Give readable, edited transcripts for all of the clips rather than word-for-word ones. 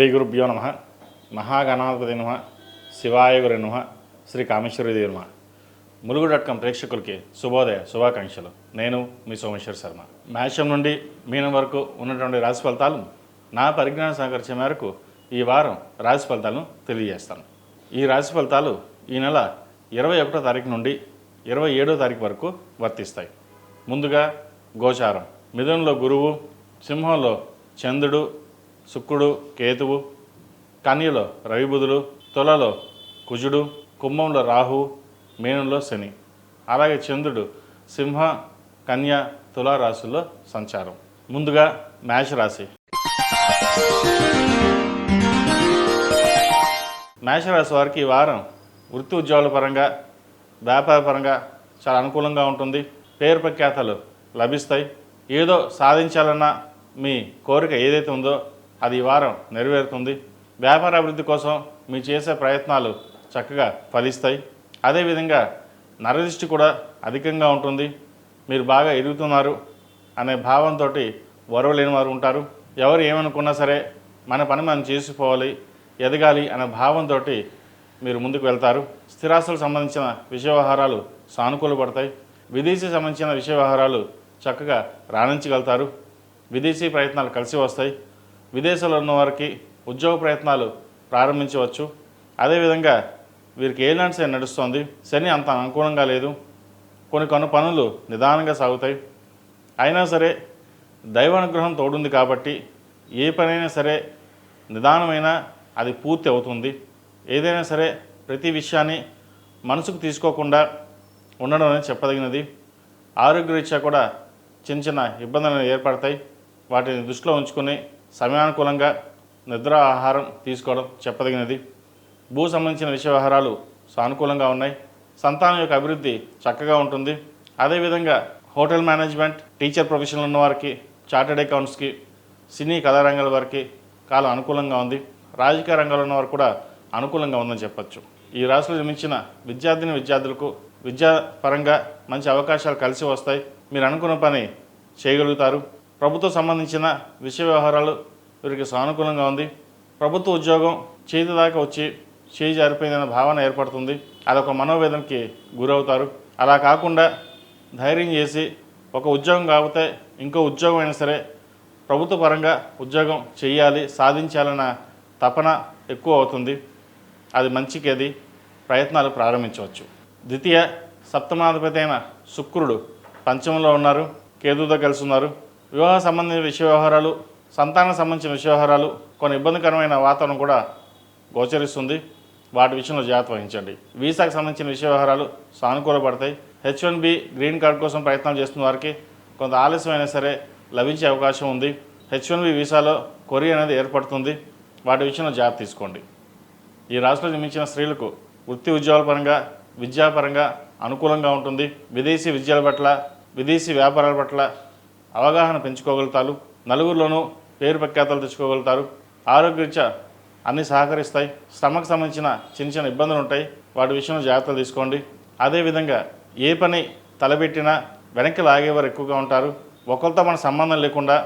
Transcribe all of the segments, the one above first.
శ్రీ గురుభ్యో నమ. మహాగణాధిపతి నమ. శివాయ గురు నమ. శ్రీ కామేశ్వరీదేవి నమ. ములుగు.com ప్రేక్షకులకి శుభోదయ శుభాకాంక్షలు. నేను మీ సోమేశ్వర్ శర్మ. మేషం నుండి మీనం వరకు ఉన్నటువంటి రాశి ఫలితాలు నా పరిజ్ఞానం సహకరించే మేరకు ఈ వారం రాశి ఫలితాలను తెలియజేస్తాను. ఈ రాశి ఫలితాలు ఈ నెల 21వ తారీఖు నుండి 27వ తారీఖు వరకు వర్తిస్తాయి. ముందుగా గోచారం. మిథునంలో గురువు, సింహంలో చంద్రుడు, శుక్రుడు, కేతువు, కన్యలో రవి బుధులు, తులలో కుజుడు, కుంభంలో రాహువు, మీనంలో శని. అలాగే చంద్రుడు సింహ, కన్య, తులా రాశుల్లో సంచారం. ముందుగా మేషరాశి. మేషరాశి వారికి ఈ వారం వృత్తి ఉద్యోగాల పరంగా, వ్యాపార పరంగా చాలా అనుకూలంగా ఉంటుంది. పేరు ప్రఖ్యాతలు లభిస్తాయి. ఏదో సాధించాలన్న మీ కోరిక ఏదైతే ఉందో అది ఈ వారం నెరవేరుతుంది. వ్యాపార అభివృద్ధి కోసం మీరు చేసే ప్రయత్నాలు చక్కగా ఫలిస్తాయి. అదేవిధంగా నరదృష్టి కూడా అధికంగా ఉంటుంది. మీరు బాగా ఎదుగుతున్నారు అనే భావంతో వరవలేని వారు ఉంటారు. ఎవరు ఏమనుకున్నా సరే మన పని మనం చేసుకోవాలి, ఎదగాలి అనే భావంతో మీరు ముందుకు వెళ్తారు. స్థిరాస్తులకు సంబంధించిన విషయ వ్యవహారాలు సానుకూలపడతాయి. విదేశీ సంబంధించిన విషయ వ్యవహారాలు చక్కగా రాణించగలుగుతారు. విదేశీ ప్రయత్నాలు కలిసి వస్తాయి. విదేశాల్లో ఉన్న వారికి ఉద్యోగ ప్రయత్నాలు ప్రారంభించవచ్చు. అదేవిధంగా వీరికి ఏలాంటి శని నడుస్తుంది. శని అంత అనుకూలంగా లేదు. కొన్ని పనులు నిదానంగా సాగుతాయి. అయినా సరే దైవానుగ్రహం తోడుంది కాబట్టి ఏ పనైనా సరే నిదానమైనా అది పూర్తి అవుతుంది. ఏదైనా సరే ప్రతి విషయాన్ని మనసుకు తీసుకోకుండా ఉండడం అనేది చెప్పదగినది. ఆరోగ్యరీత్యా కూడా చిన్న ఇబ్బందులు ఏర్పడతాయి. వాటిని దృష్టిలో ఉంచుకొని సమయానుకూలంగా నిద్ర, ఆహారం తీసుకోవడం చెప్పదగినది. భూ సంబంధించిన విషయ వ్యవహారాలు సానుకూలంగా ఉన్నాయి. సంతానం యొక్క అభివృద్ధి చక్కగా ఉంటుంది. అదేవిధంగా హోటల్ మేనేజ్మెంట్, టీచర్ ప్రొఫెషన్లో ఉన్నవారికి, చార్టెడ్ అకౌంట్స్కి, సినీ కళా రంగాల వారికి కాలం అనుకూలంగా ఉంది. రాజకీయ రంగంలో ఉన్నవారు కూడా అనుకూలంగా ఉందని చెప్పచ్చు. ఈ రాశిలో జన్మించిన విద్యార్థులకు విద్యాపరంగా మంచి అవకాశాలు కలిసి వస్తాయి. మీరు అనుకున్న పని చేయగలుగుతారు. ప్రభుత్వం సంబంధించిన విషయ వ్యవహారాలు వీరికి సానుకూలంగా ఉంది. ప్రభుత్వ ఉద్యోగం చేతి దాకా వచ్చి చేయి జారిపోయిందన్న భావన ఏర్పడుతుంది. అదొక మనోవేదనకి గురవుతారు. అలా కాకుండా ధైర్యం చేసి ఒక ఉద్యోగం కాకపోతే ఇంకో ఉద్యోగం అయినా సరే ప్రభుత్వ పరంగా ఉద్యోగం చేయాలి, సాధించాలన్న తపన ఎక్కువ అవుతుంది. అది మంచికి అది ప్రయత్నాలు ప్రారంభించవచ్చు. ద్వితీయ సప్తమాధిపతి అయిన శుక్రుడు పంచమంలో ఉన్నారు, కేతువుతో కలిసి ఉన్నారు. వివాహ సంబంధించిన విషయ వ్యవహారాలు, సంతానం సంబంధించిన విషయ వ్యవహారాలు, కొన్ని ఇబ్బందికరమైన వాతావరణం కూడా గోచరిస్తుంది. వాటి విషయంలో జాగ్రత్త వహించండి. వీసాకు సంబంధించిన విషయ వ్యవహారాలు సానుకూలపడతాయి. H1B గ్రీన్ కార్డ్ కోసం ప్రయత్నం చేస్తున్న వారికి కొంత ఆలస్యమైనా సరే లభించే అవకాశం ఉంది. H1B వీసాలో కొరియర్ అనేది ఏర్పడుతుంది. వాటి విషయంలో జాగ్రత్త తీసుకోండి. ఈ రాశిలో జన్మించిన స్త్రీలకు వృత్తి ఉద్యోగాల పరంగా, విద్యాపరంగా అనుకూలంగా ఉంటుంది. విదేశీ విద్యల పట్ల, విదేశీ వ్యాపారాల పట్ల అవగాహన పెంచుకోగలుగుతారు. నలుగురిలోనూ పేరు ప్రఖ్యాతలు తెచ్చుకోగలుగుతారు. ఆరోగ్యరీత్యా అన్నీ సహకరిస్తాయి. శ్రమకు సంబంధించిన చిన్న ఇబ్బందులు ఉంటాయి. వాటి విషయంలో జాగ్రత్తలు తీసుకోండి. అదేవిధంగా ఏ పని తలపెట్టినా వెనక్కి లాగేవారు ఎక్కువగా ఉంటారు. ఒకరితో మన సంబంధం లేకుండా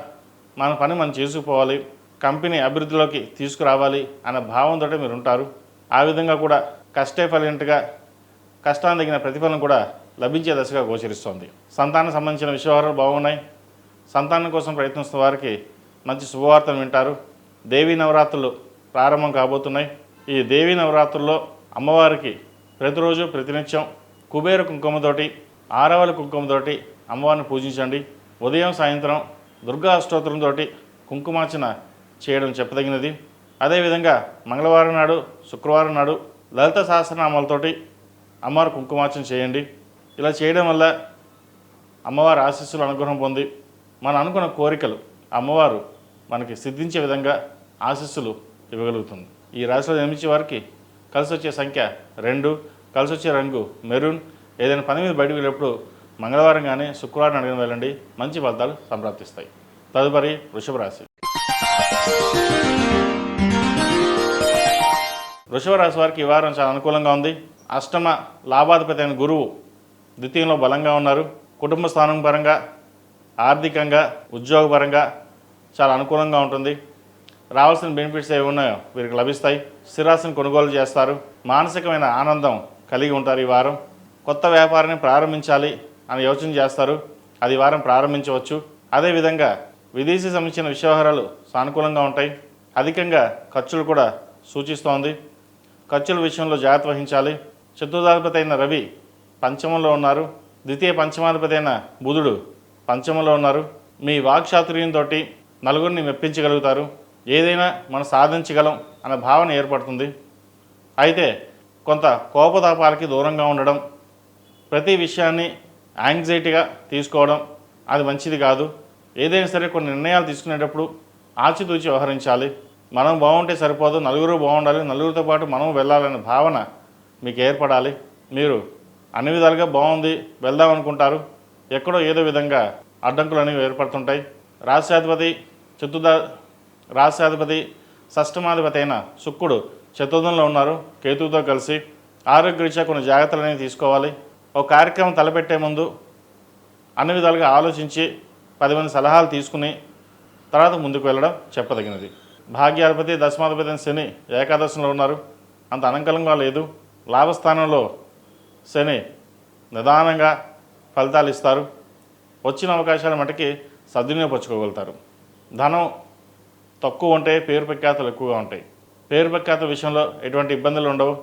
మన పని మనం చేసుకుపోవాలి, కంపెనీ అభివృద్ధిలోకి తీసుకురావాలి అనే భావంతో మీరు ఉంటారు. ఆ విధంగా కూడా కష్టే ఫలింటుగా కష్టానికి తగిన ప్రతిఫలం కూడా లభించే దశగా గోచరిస్తోంది. సంతానం సంబంధించిన విషయాలు బాగున్నాయి. సంతానం కోసం ప్రయత్నిస్తున్న వారికి మంచి శుభవార్తలు వింటారు. దేవీ నవరాత్రులు ప్రారంభం కాబోతున్నాయి. ఈ దేవీ నవరాత్రుల్లో అమ్మవారికి ప్రతిరోజు ప్రతినిత్యం కుబేర కుంకుమతోటి, ఆరవల కుంకుమతోటి అమ్మవారిని పూజించండి. ఉదయం సాయంత్రం దుర్గా అష్టోత్తరంతో కుంకుమార్చన చేయడం చెప్పదగినది. అదేవిధంగా మంగళవారం నాడు, శుక్రవారం నాడు లలిత సహస్రనామాలతోటి అమ్మవారి కుంకుమార్చన చేయండి. ఇలా చేయడం వల్ల అమ్మవారి ఆశీస్సులు అనుగ్రహం పొంది మనం అనుకున్న కోరికలు అమ్మవారు మనకి సిద్ధించే విధంగా ఆశీస్సులు ఇవ్వగలుగుతుంది. ఈ రాశిలో జన్మించే వారికి కలిసి వచ్చే సంఖ్య 2, కలిసి వచ్చే రంగు మెరూన్. ఏదైనా పని మీద బయటకు వెళ్ళేప్పుడు మంగళవారం కానీ శుక్రవారం అడిగిన వెళ్ళండి. మంచి ఫలితాలు సంప్రాప్తిస్తాయి. తదుపరి వృషభ రాశి. వృషభ రాశి వారికి ఈ వారం చాలా అనుకూలంగా ఉంది. అష్టమ లాభాధిపతి అయిన గురువు ద్వితీయంలో బలంగా ఉన్నారు. కుటుంబ స్థానం పరంగా, ఆర్థికంగా, ఉద్యోగపరంగా చాలా అనుకూలంగా ఉంటుంది. రావాల్సిన బెనిఫిట్స్ ఏవి ఉన్నాయో వీరికి లభిస్తాయి. స్థిరాస్తిని కొనుగోలు చేస్తారు. మానసికమైన ఆనందం కలిగి ఉంటారు. ఈ వారం కొత్త వ్యాపారాన్ని ప్రారంభించాలి అని యోచన చేస్తారు. అది వారం ప్రారంభించవచ్చు. అదేవిధంగా విదేశీ సంబంధించిన వ్యవహారాలు సానుకూలంగా ఉంటాయి. అధికంగా ఖర్చులు కూడా సూచిస్తోంది. ఖర్చుల విషయంలో జాగ్రత్త వహించాలి. చతుర్థాధిపతి అయిన రవి పంచమంలో ఉన్నారు. ద్వితీయ పంచమాధిపతి అయిన బుధుడు పంచమంలో ఉన్నారు. మీ వాక్చాతుర్యంతో నలుగురిని మెప్పించగలుగుతారు. ఏదైనా మనం సాధించగలం అనే భావన ఏర్పడుతుంది. అయితే కొంత కోపతాపాలకి దూరంగా ఉండడం, ప్రతి విషయాన్ని యాంగ్జైటీగా తీసుకోవడం అది మంచిది కాదు. ఏదైనా సరే కొన్ని నిర్ణయాలు తీసుకునేటప్పుడు ఆచితూచి వ్యవహరించాలి. మనం బాగుంటే సరిపోదు, నలుగురు బాగుండాలి, నలుగురితో పాటు మనం వెళ్ళాలనే భావన మీకు ఏర్పడాలి. మీరు అన్ని విధాలుగా బాగుంది వెళ్దాం అనుకుంటారు. ఎక్కడో ఏదో విధంగా అడ్డంకులు అనేవి ఏర్పడుతుంటాయి. రాష్ట్రాధిపతి షష్టమాధిపతి అయిన శుక్రుడు చతుర్థంలో ఉన్నారు కేతువుతో కలిసి. ఆరోగ్యరీత్యా కొన్ని జాగ్రత్తలు అనేవి తీసుకోవాలి. ఒక కార్యక్రమం తలపెట్టే ముందు అన్ని విధాలుగా ఆలోచించి 10 మంది సలహాలు తీసుకుని తర్వాత ముందుకు వెళ్ళడం చెప్పదగినది. భాగ్యాధిపతి దశమాధిపతి అయిన శని ఏకాదశంలో ఉన్నారు. అంత అనుకూలంగా లేదు. లాభస్థానంలో శని నిదానంగా ఫలితాలు ఇస్తారు. వచ్చిన అవకాశాల మటుకి సద్వినియోగపరచుకోగలుగుతారు. ధనం తక్కువ ఉంటే పేరు ప్రఖ్యాతలు ఎక్కువగా ఉంటాయి. పేరు ప్రఖ్యాత విషయంలో ఎటువంటి ఇబ్బందులు ఉండవు.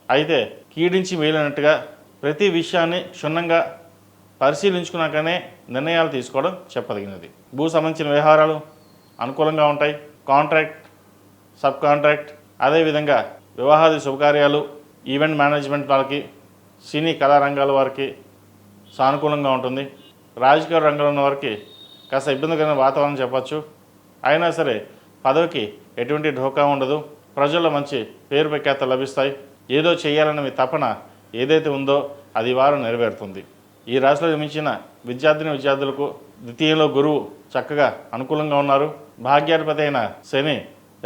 అయితే కీడించి మేలినట్టుగా ప్రతి విషయాన్ని క్షుణ్ణంగా పరిశీలించుకున్నాకనే నిర్ణయాలు తీసుకోవడం చెప్పదగినది. భూ సంబంధించిన వ్యవహారాలు అనుకూలంగా ఉంటాయి. కాంట్రాక్ట్, సబ్ కాంట్రాక్ట్, అదేవిధంగా వివాహాది శుభకార్యాలు, ఈవెంట్ మేనేజ్మెంట్ వాళ్ళకి, సినీ కళారంగాల వారికి సానుకూలంగా ఉంటుంది. రాజకీయ రంగంలో ఉన్న వారికి కాస్త ఇబ్బందికరమైన వాతావరణం చెప్పచ్చు. అయినా సరే పదవికి ఎటువంటి ఢోకా ఉండదు. ప్రజల్లో మంచి పేరు ప్రఖ్యాతలు లభిస్తాయి. ఏదో చేయాలన్న మీ తపన ఏదైతే ఉందో అది వారం నెరవేరుతుంది. ఈ రాశిలో జన్మించిన విద్యార్థులకు ద్వితీయంలో గురువు చక్కగా అనుకూలంగా ఉన్నారు. భాగ్యాధిపతి అయిన శని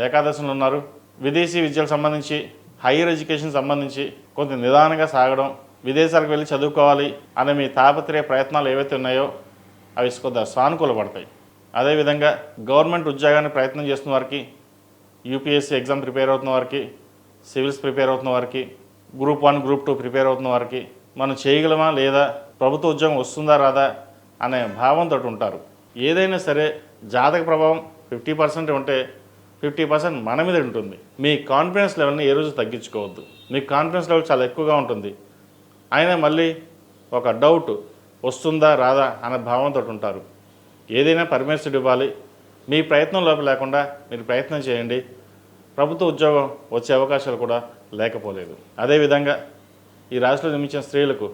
ఏకాదశంలో ఉన్నారు. విదేశీ విద్యలకు సంబంధించి, హైయర్ ఎడ్యుకేషన్ సంబంధించి కొంత నిదానంగా సాగడం, విదేశాలకు వెళ్ళి చదువుకోవాలి అనే మీ తాపత్రయ ప్రయత్నాలు ఏవైతే ఉన్నాయో అవి కొద్దిగా సానుకూలపడతాయి. అదేవిధంగా గవర్నమెంట్ ఉద్యోగాన్ని ప్రయత్నం చేస్తున్న వారికి, యూపీఎస్సీ ఎగ్జామ్ ప్రిపేర్ అవుతున్న వారికి, సివిల్స్ ప్రిపేర్ అవుతున్న వారికి, గ్రూప్ 1, గ్రూప్ 2 ప్రిపేర్ అవుతున్న వారికి మనం చేయగలమా లేదా, ప్రభుత్వ ఉద్యోగం వస్తుందా రాదా అనే భావంతో ఉంటారు. ఏదైనా సరే జాతక ప్రభావం 50% ఉంటే 50% మన మీద ఉంటుంది. మీ కాన్ఫిడెన్స్ లెవెల్ని ఏ రోజు తగ్గించుకోవద్దు. మీ కాన్ఫిడెన్స్ లెవెల్ చాలా ఎక్కువగా ఉంటుంది. అయినా మళ్ళీ ఒక డౌట్ వస్తుందా రాదా అనే భావంతో ఉంటారు. ఏదైనా పర్మిషన్ ఇవ్వాలి. మీ ప్రయత్నం లోపల లేకుండా మీరు ప్రయత్నం చేయండి. ప్రభుత్వ ఉద్యోగం వచ్చే అవకాశాలు కూడా లేకపోలేదు. అదేవిధంగా ఈ రాశిలో జన్మించిన స్త్రీలకు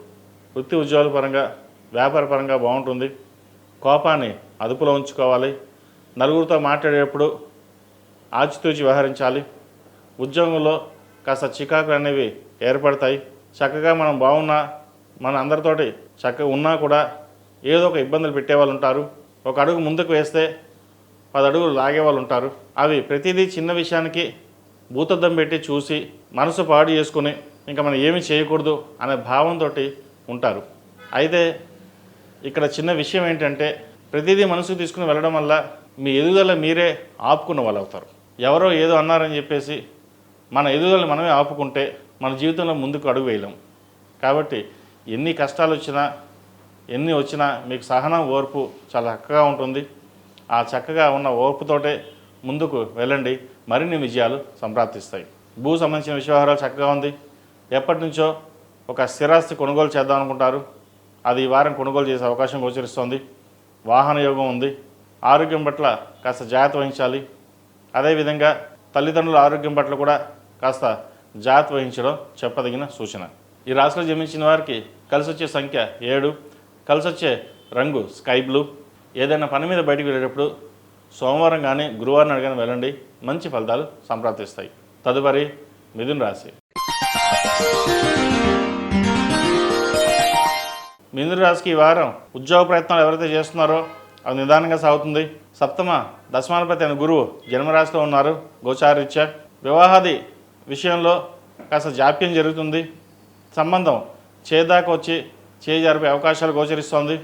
వృత్తి ఉద్యోగాల పరంగా, వ్యాపార పరంగా బాగుంటుంది. కోపాన్ని అదుపులో ఉంచుకోవాలి. నలుగురితో మాట్లాడేటప్పుడు ఆచితూచి వ్యవహరించాలి. ఉద్యోగంలో కాస్త చికాకులు అనేవి ఏర్పడతాయి. చక్కగా మనం బాగున్నా, మన అందరితోటి చక్కగా ఉన్నా కూడా ఏదో ఒక ఇబ్బందులు పెట్టేవాళ్ళు ఉంటారు. ఒక అడుగు ముందుకు వేస్తే 10 అడుగులు లాగేవాళ్ళు ఉంటారు. అవి ప్రతిదీ చిన్న విషయానికి భూతద్దం పెట్టి చూసి మనసు పాడు చేసుకుని ఇంకా మనం ఏమీ చేయకూడదు అనే భావంతో ఉంటారు. అయితే ఇక్కడ చిన్న విషయం ఏంటంటే ప్రతిదీ మనసుకు తీసుకుని వెళ్ళడం వల్ల మీ ఎదుగుదల మీరే ఆపుకున్న వాళ్ళు అవుతారు. ఎవరో ఏదో అన్నారని చెప్పేసి మన ఎదుగుదల మనమే ఆపుకుంటే మన జీవితంలో ముందుకు అడుగు వేయలేం. కాబట్టి ఎన్ని కష్టాలు వచ్చినా, ఎన్ని వచ్చినా మీకు సహనం, ఓర్పు చాలా చక్కగా ఉంటుంది. ఆ చక్కగా ఉన్న ఓర్పుతోటే ముందుకు వెళ్ళండి. మరిన్ని విజయాలు సంప్రాప్తిస్తాయి. భూ సంబంధించిన వ్యవహారాలు చక్కగా ఉంది. ఎప్పటి నుంచో ఒక స్థిరాస్తి కొనుగోలు చేద్దాం అనుకుంటారు. అది ఈ వారం కొనుగోలు చేసే అవకాశం గోచరిస్తోంది. వాహన యోగం ఉంది. ఆరోగ్యం పట్ల కాస్త జాగ్రత్త వహించాలి. అదేవిధంగా తల్లిదండ్రుల ఆరోగ్యం పట్ల కూడా కాస్త జాగ్రత్త వహించడం చెప్పదగిన సూచన. ఈ రాశిలో జన్మించిన వారికి కలిసి వచ్చే సంఖ్య 7, కలిసి వచ్చే రంగు స్కై బ్లూ. ఏదైనా పని మీద బయటికి వెళ్ళేటప్పుడు సోమవారం కానీ గురువారం కానీ వెళ్ళండి. మంచి ఫలితాలు సంప్రాప్తిస్తాయి. తదుపరి మిథున రాశి. మిథున రాశికి ఈ వారం ఉద్యోగ ప్రయత్నాలు ఎవరైతే చేస్తున్నారో అది నిదానంగా సాగుతుంది. సప్తమ దశమాధిపతి అయిన గురువు జన్మరాశిలో ఉన్నారు గోచారరీత్యా. వివాహాది విషయంలో కాస్త జాప్యం జరుగుతుంది. సంబంధం చేదాకా వచ్చి జరిపే అవకాశాలు గోచరిస్తోంది.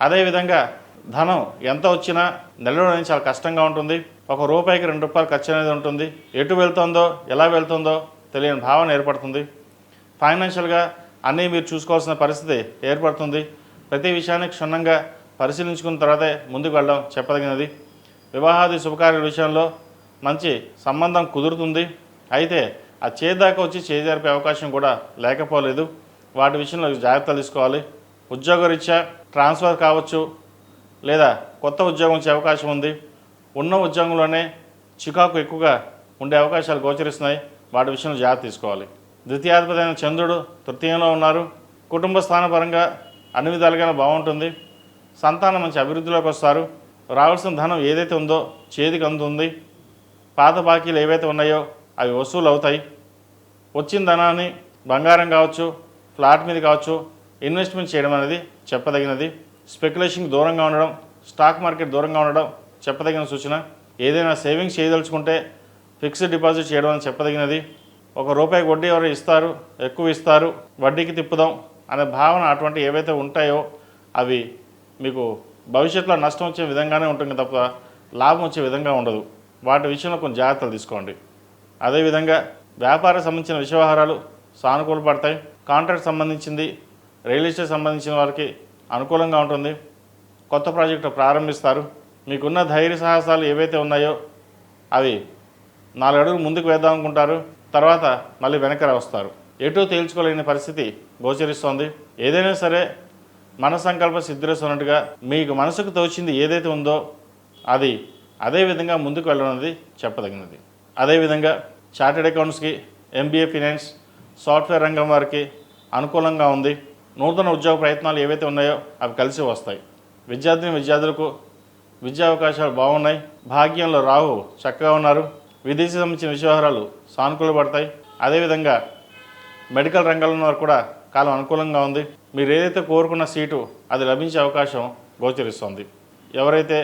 అదేవిధంగా ధనం ఎంత వచ్చినా నెలలో చాలా కష్టంగా ఉంటుంది. ఒక రూపాయికి 2 రూపాయలు ఖర్చు అనేది ఉంటుంది. ఎటు వెళ్తుందో ఎలా వెళ్తుందో తెలియని భావన ఏర్పడుతుంది. ఫైనాన్షియల్గా అన్నీ మీరు చూసుకోవాల్సిన పరిస్థితి ఏర్పడుతుంది. ప్రతి విషయాన్ని క్షుణ్ణంగా పరిశీలించుకున్న తర్వాతే ముందుకు వెళ్ళడం చెప్పదగినది. వివాహాది శుభకార్యాల విషయంలో మంచి సంబంధం కుదురుతుంది. అయితే ఆ చేదాకా వచ్చి చేజారిపే అవకాశం కూడా లేకపోలేదు. వాటి విషయంలో జాగ్రత్తలు తీసుకోవాలి. ఉద్యోగరీత్యా ట్రాన్స్ఫర్ కావచ్చు, లేదా కొత్త ఉద్యోగం వచ్చే అవకాశం ఉంది. ఉన్న ఉద్యోగంలోనే చికాకు ఎక్కువగా ఉండే అవకాశాలు గోచరిస్తున్నాయి. వాటి విషయంలో జాగ్రత్త తీసుకోవాలి. ద్వితీయాధిపతి అయిన చంద్రుడు తృతీయంలో ఉన్నారు. కుటుంబ స్థానపరంగా అన్ని విధాలుగా బాగుంటుంది. సంతానం మంచి అభివృద్ధిలోకి వస్తారు. రావాల్సిన ధనం ఏదైతే ఉందో చేతికి అందుతుంది. పాత బాకీలు ఏవైతే ఉన్నాయో అవి వసూలు అవుతాయి. వచ్చిన ధనాన్ని బంగారం కావచ్చు, ఫ్లాట్ మీద కావచ్చు ఇన్వెస్ట్మెంట్ చేయడం అనేది చెప్పదగినది. స్పెక్యులేషన్కి దూరంగా ఉండడం, స్టాక్ మార్కెట్ దూరంగా ఉండడం చెప్పదగిన సూచన. ఏదైనా సేవింగ్స్ చేయదలుచుకుంటే ఫిక్స్డ్ డిపాజిట్ చేయడం అని చెప్పదగినది. ₹1 వడ్డీ ఎవరు ఇస్తారు, ఎక్కువ ఇస్తారు, వడ్డీకి తిప్పుదాం అనే భావన అటువంటి ఏవైతే ఉంటాయో అవి మీకు భవిష్యత్తులో నష్టం వచ్చే విధంగానే ఉంటుంది తప్ప లాభం వచ్చే విధంగా ఉండదు. వాటి విషయంలో కొన్ని జాగ్రత్తలు తీసుకోండి. అదేవిధంగా వ్యాపార సంబంధించిన వ్యవహారాలు సానుకూల పడతాయి. కాంట్రాక్ట్ సంబంధించింది, రియల్ ఎస్టేట్ సంబంధించిన వారికి అనుకూలంగా ఉంటుంది. కొత్త ప్రాజెక్టు ప్రారంభిస్తారు. మీకున్న ధైర్య సాహసాలు ఏవైతే ఉన్నాయో అవి 4 అడుగులు ముందుకు వేద్దాం అనుకుంటారు, తర్వాత మళ్ళీ వెనక్కి వస్తారు. ఎటూ తేల్చుకోలేని పరిస్థితి గోచరిస్తోంది. ఏదైనా సరే మన సంకల్ప సిద్ధిస్తున్నట్టుగా మీకు మనసుకు తోచింది ఏదైతే ఉందో అది అదే విధంగా ముందుకు వెళ్ళడం చెప్పదగినది. అదేవిధంగా చార్టెడ్ అకౌంట్స్కి, MBA ఫినాన్స్, సాఫ్ట్వేర్ రంగం వారికి అనుకూలంగా ఉంది. నూతన ఉద్యోగ ప్రయత్నాలు ఏవైతే ఉన్నాయో అవి కలిసి వస్తాయి. విద్యార్థులకు విద్యా అవకాశాలు బాగున్నాయి. భాగ్యంలో రాహు చక్కగా ఉన్నారు. విదేశీ సంబంధించిన వ్యవహారాలు సానుకూలపడతాయి. అదేవిధంగా మెడికల్ రంగంలో వారు కూడా కాలం అనుకూలంగా ఉంది. మీరు ఏదైతే కోరుకున్న సీటు అది లభించే అవకాశం గోచరిస్తుంది. ఎవరైతే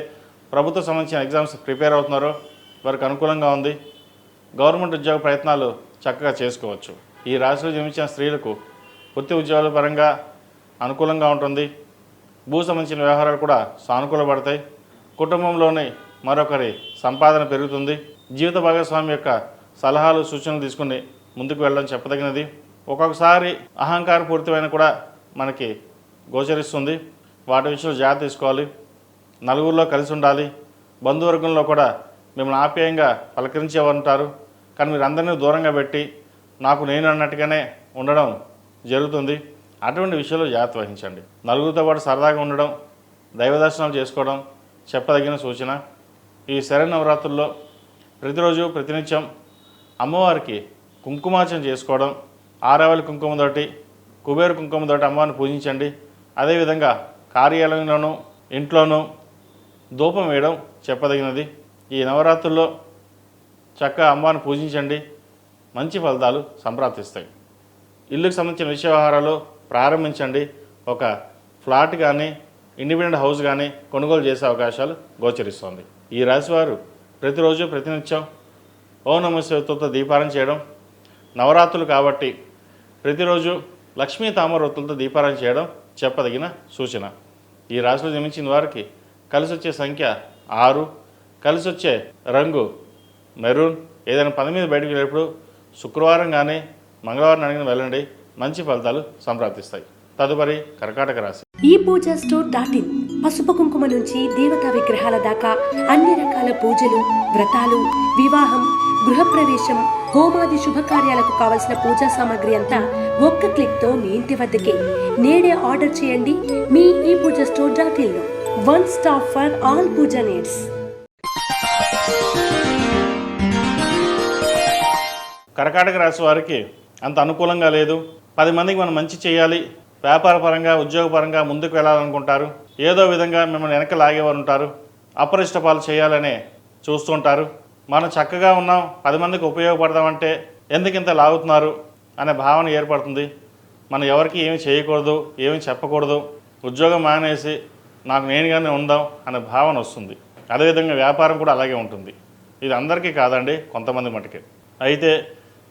ప్రభుత్వ సంబంధించిన ఎగ్జామ్స్ ప్రిపేర్ అవుతున్నారో వారికి అనుకూలంగా ఉంది. గవర్నమెంట్ ఉద్యోగ ప్రయత్నాలు చక్కగా చేసుకోవచ్చు. ఈ రాశిలో జన్మించిన స్త్రీలకు వృత్తి ఉద్యోగాల పరంగా అనుకూలంగా ఉంటుంది. భూ సంబంధించిన వ్యవహారాలు కూడా సానుకూలపడతాయి. కుటుంబంలోని మరొకరి సంపాదన పెరుగుతుంది. జీవిత భాగస్వామి యొక్క సలహాలు, సూచనలు తీసుకుని ముందుకు వెళ్ళడం చెప్పదగినది. ఒక్కొక్కసారి అహంకారపూరితమైన కూడా మనకి గోచరిస్తుంది. వాటి విషయంలో జాగ్రత్త తీసుకోవాలి. నలుగురిలో కలిసి ఉండాలి. బంధువర్గంలో కూడా మిమ్మల్ని ఆప్యాయంగా పలకరించేవారు ఉంటారు. కానీ మీరు అందరినీ దూరంగా పెట్టి నాకు నేను అన్నట్టుగానే ఉండడం జరుగుతుంది. అటువంటి విషయంలో జాగ్రత్త వహించండి. నలుగురితో పాటు సరదాగా ఉండడం, దైవ దర్శనాలు చేసుకోవడం చెప్పదగిన సూచన. ఈ శరన్నవరాత్రుల్లో ప్రతిరోజు ప్రతినిత్యం అమ్మవారికి కుంకుమార్చన చేసుకోవడం, ఆరావళి కుంకుమతోటి, కుబేరు కుంకుమతోటి అమ్మవారిని పూజించండి. అదేవిధంగా కార్యాలయంలోనూ ఇంట్లోనూ ధూపం వేయడం చెప్పదగినది. ఈ నవరాత్రుల్లో చక్కగా అమ్మవారిని పూజించండి. మంచి ఫలితాలు సంప్రాప్తిస్తాయి. ఇల్లుకు సంబంధించిన వ్యవహారాలు ప్రారంభించండి. ఒక ఫ్లాట్ కానీ ఇండిపెండెంట్ హౌస్ కానీ కొనుగోలు చేసే అవకాశాలు గోచరిస్తుంది. ఈ రాశివారు ప్రతిరోజు ప్రతినిత్యం ఓం నమః శివాయతో దీపారాధన చేయడం, నవరాత్రులు కాబట్టి ప్రతిరోజు లక్ష్మీ తామర ఒత్తులతో దీపారాధన చేయడం చెప్పదగిన సూచన. ఈ రాశిలో జన్మించిన వారికి కలిసి వచ్చే సంఖ్య 6, కలిసి వచ్చే రంగు మెరూన్. ఏదైనా పని మీద బయటకు వెళ్ళేప్పుడు శుక్రవారం కానీ మంగళవారం అడిగిన వెళ్ళండి. మంచి ఫలితాలు సంప్రాప్తిస్తాయి. తదుపరి కర్కాటక రాశి. ఈ పూజా స్టోర్.in పసుపు కుంకుమ నుంచి దేవతా విగ్రహాల దాకా అన్ని రకాల పూజలు, వ్రతాలు, వివాహం, గృహప్రవేశం, హోమాది శుభకార్యాలకు కావలసిన పూజా సామాగ్రి అంతా ఒక్క క్లిక్తో మీ ఇంటి వద్దకే. నేడే ఆర్డర్ చేయండి మీ ఈ పూజా స్టోర్.in లో. One stop for all puja needs. కర్కాటక రాశి వారికి అంత అనుకూలంగా లేదు. 10 మందికి మనం మంచి చేయాలి, వ్యాపారపరంగా ఉద్యోగపరంగా ముందుకు వెళ్ళాలనుకుంటారు. ఏదో విధంగా మిమ్మల్ని వెనక లాగేవారు ఉంటారు. అపరిష్ట పాలు చేయాలని చూస్తుంటారు. మనం చక్కగా ఉన్నాం, 10 మందికి ఉపయోగపడదామంటే ఎందుకు ఇంత లాగుతున్నారు అనే భావన ఏర్పడుతుంది. మనం ఎవరికి ఏమి చేయకూడదు, ఏమి చెప్పకూడదు, ఉద్యోగం మానేసి నాకు నేనుగానే ఉందాం అనే భావన వస్తుంది. అదేవిధంగా వ్యాపారం కూడా అలాగే ఉంటుంది. ఇది అందరికీ కాదండి, కొంతమంది మటుకే. అయితే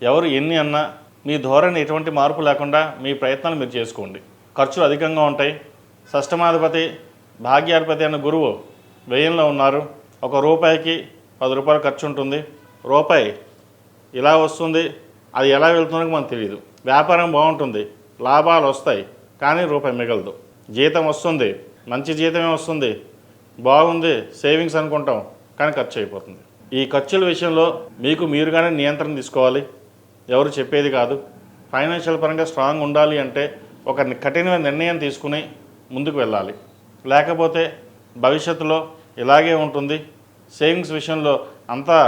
ఎవరు ఎన్ని అన్నా మీ ధోరణి ఎటువంటి మార్పు లేకుండా మీ ప్రయత్నాలు మీరు చేసుకోండి. ఖర్చులు అధికంగా ఉంటాయి. షష్టమాధిపతి భాగ్యాధిపతి అన్న గురువు వ్యయంలో ఉన్నారు. ₹1 రూపాయలు ఖర్చు ఉంటుంది. రూపాయి ఇలా వస్తుంది, అది ఎలా వెళ్తుందో మనకు తెలియదు. వ్యాపారం బాగుంటుంది, లాభాలు వస్తాయి, కానీ రూపాయి మిగలదు. జీతం వస్తుంది, మంచి జీతమే వస్తుంది, బాగుంది సేవింగ్స్ అనుకుంటాం, కానీ ఖర్చు అయిపోతుంది. ఈ ఖర్చుల విషయంలో మీకు మీరుగానే నియంత్రణ తీసుకోవాలి, ఎవరు చెప్పేది కాదు. ఫైనాన్షియల్ పరంగా స్ట్రాంగ్ ఉండాలి అంటే ఒక కఠినమైన నిర్ణయం తీసుకుని ముందుకు వెళ్ళాలి. లేకపోతే భవిష్యత్తులో ఇలాగే ఉంటుంది. సేవింగ్స్ విషయంలో అంతా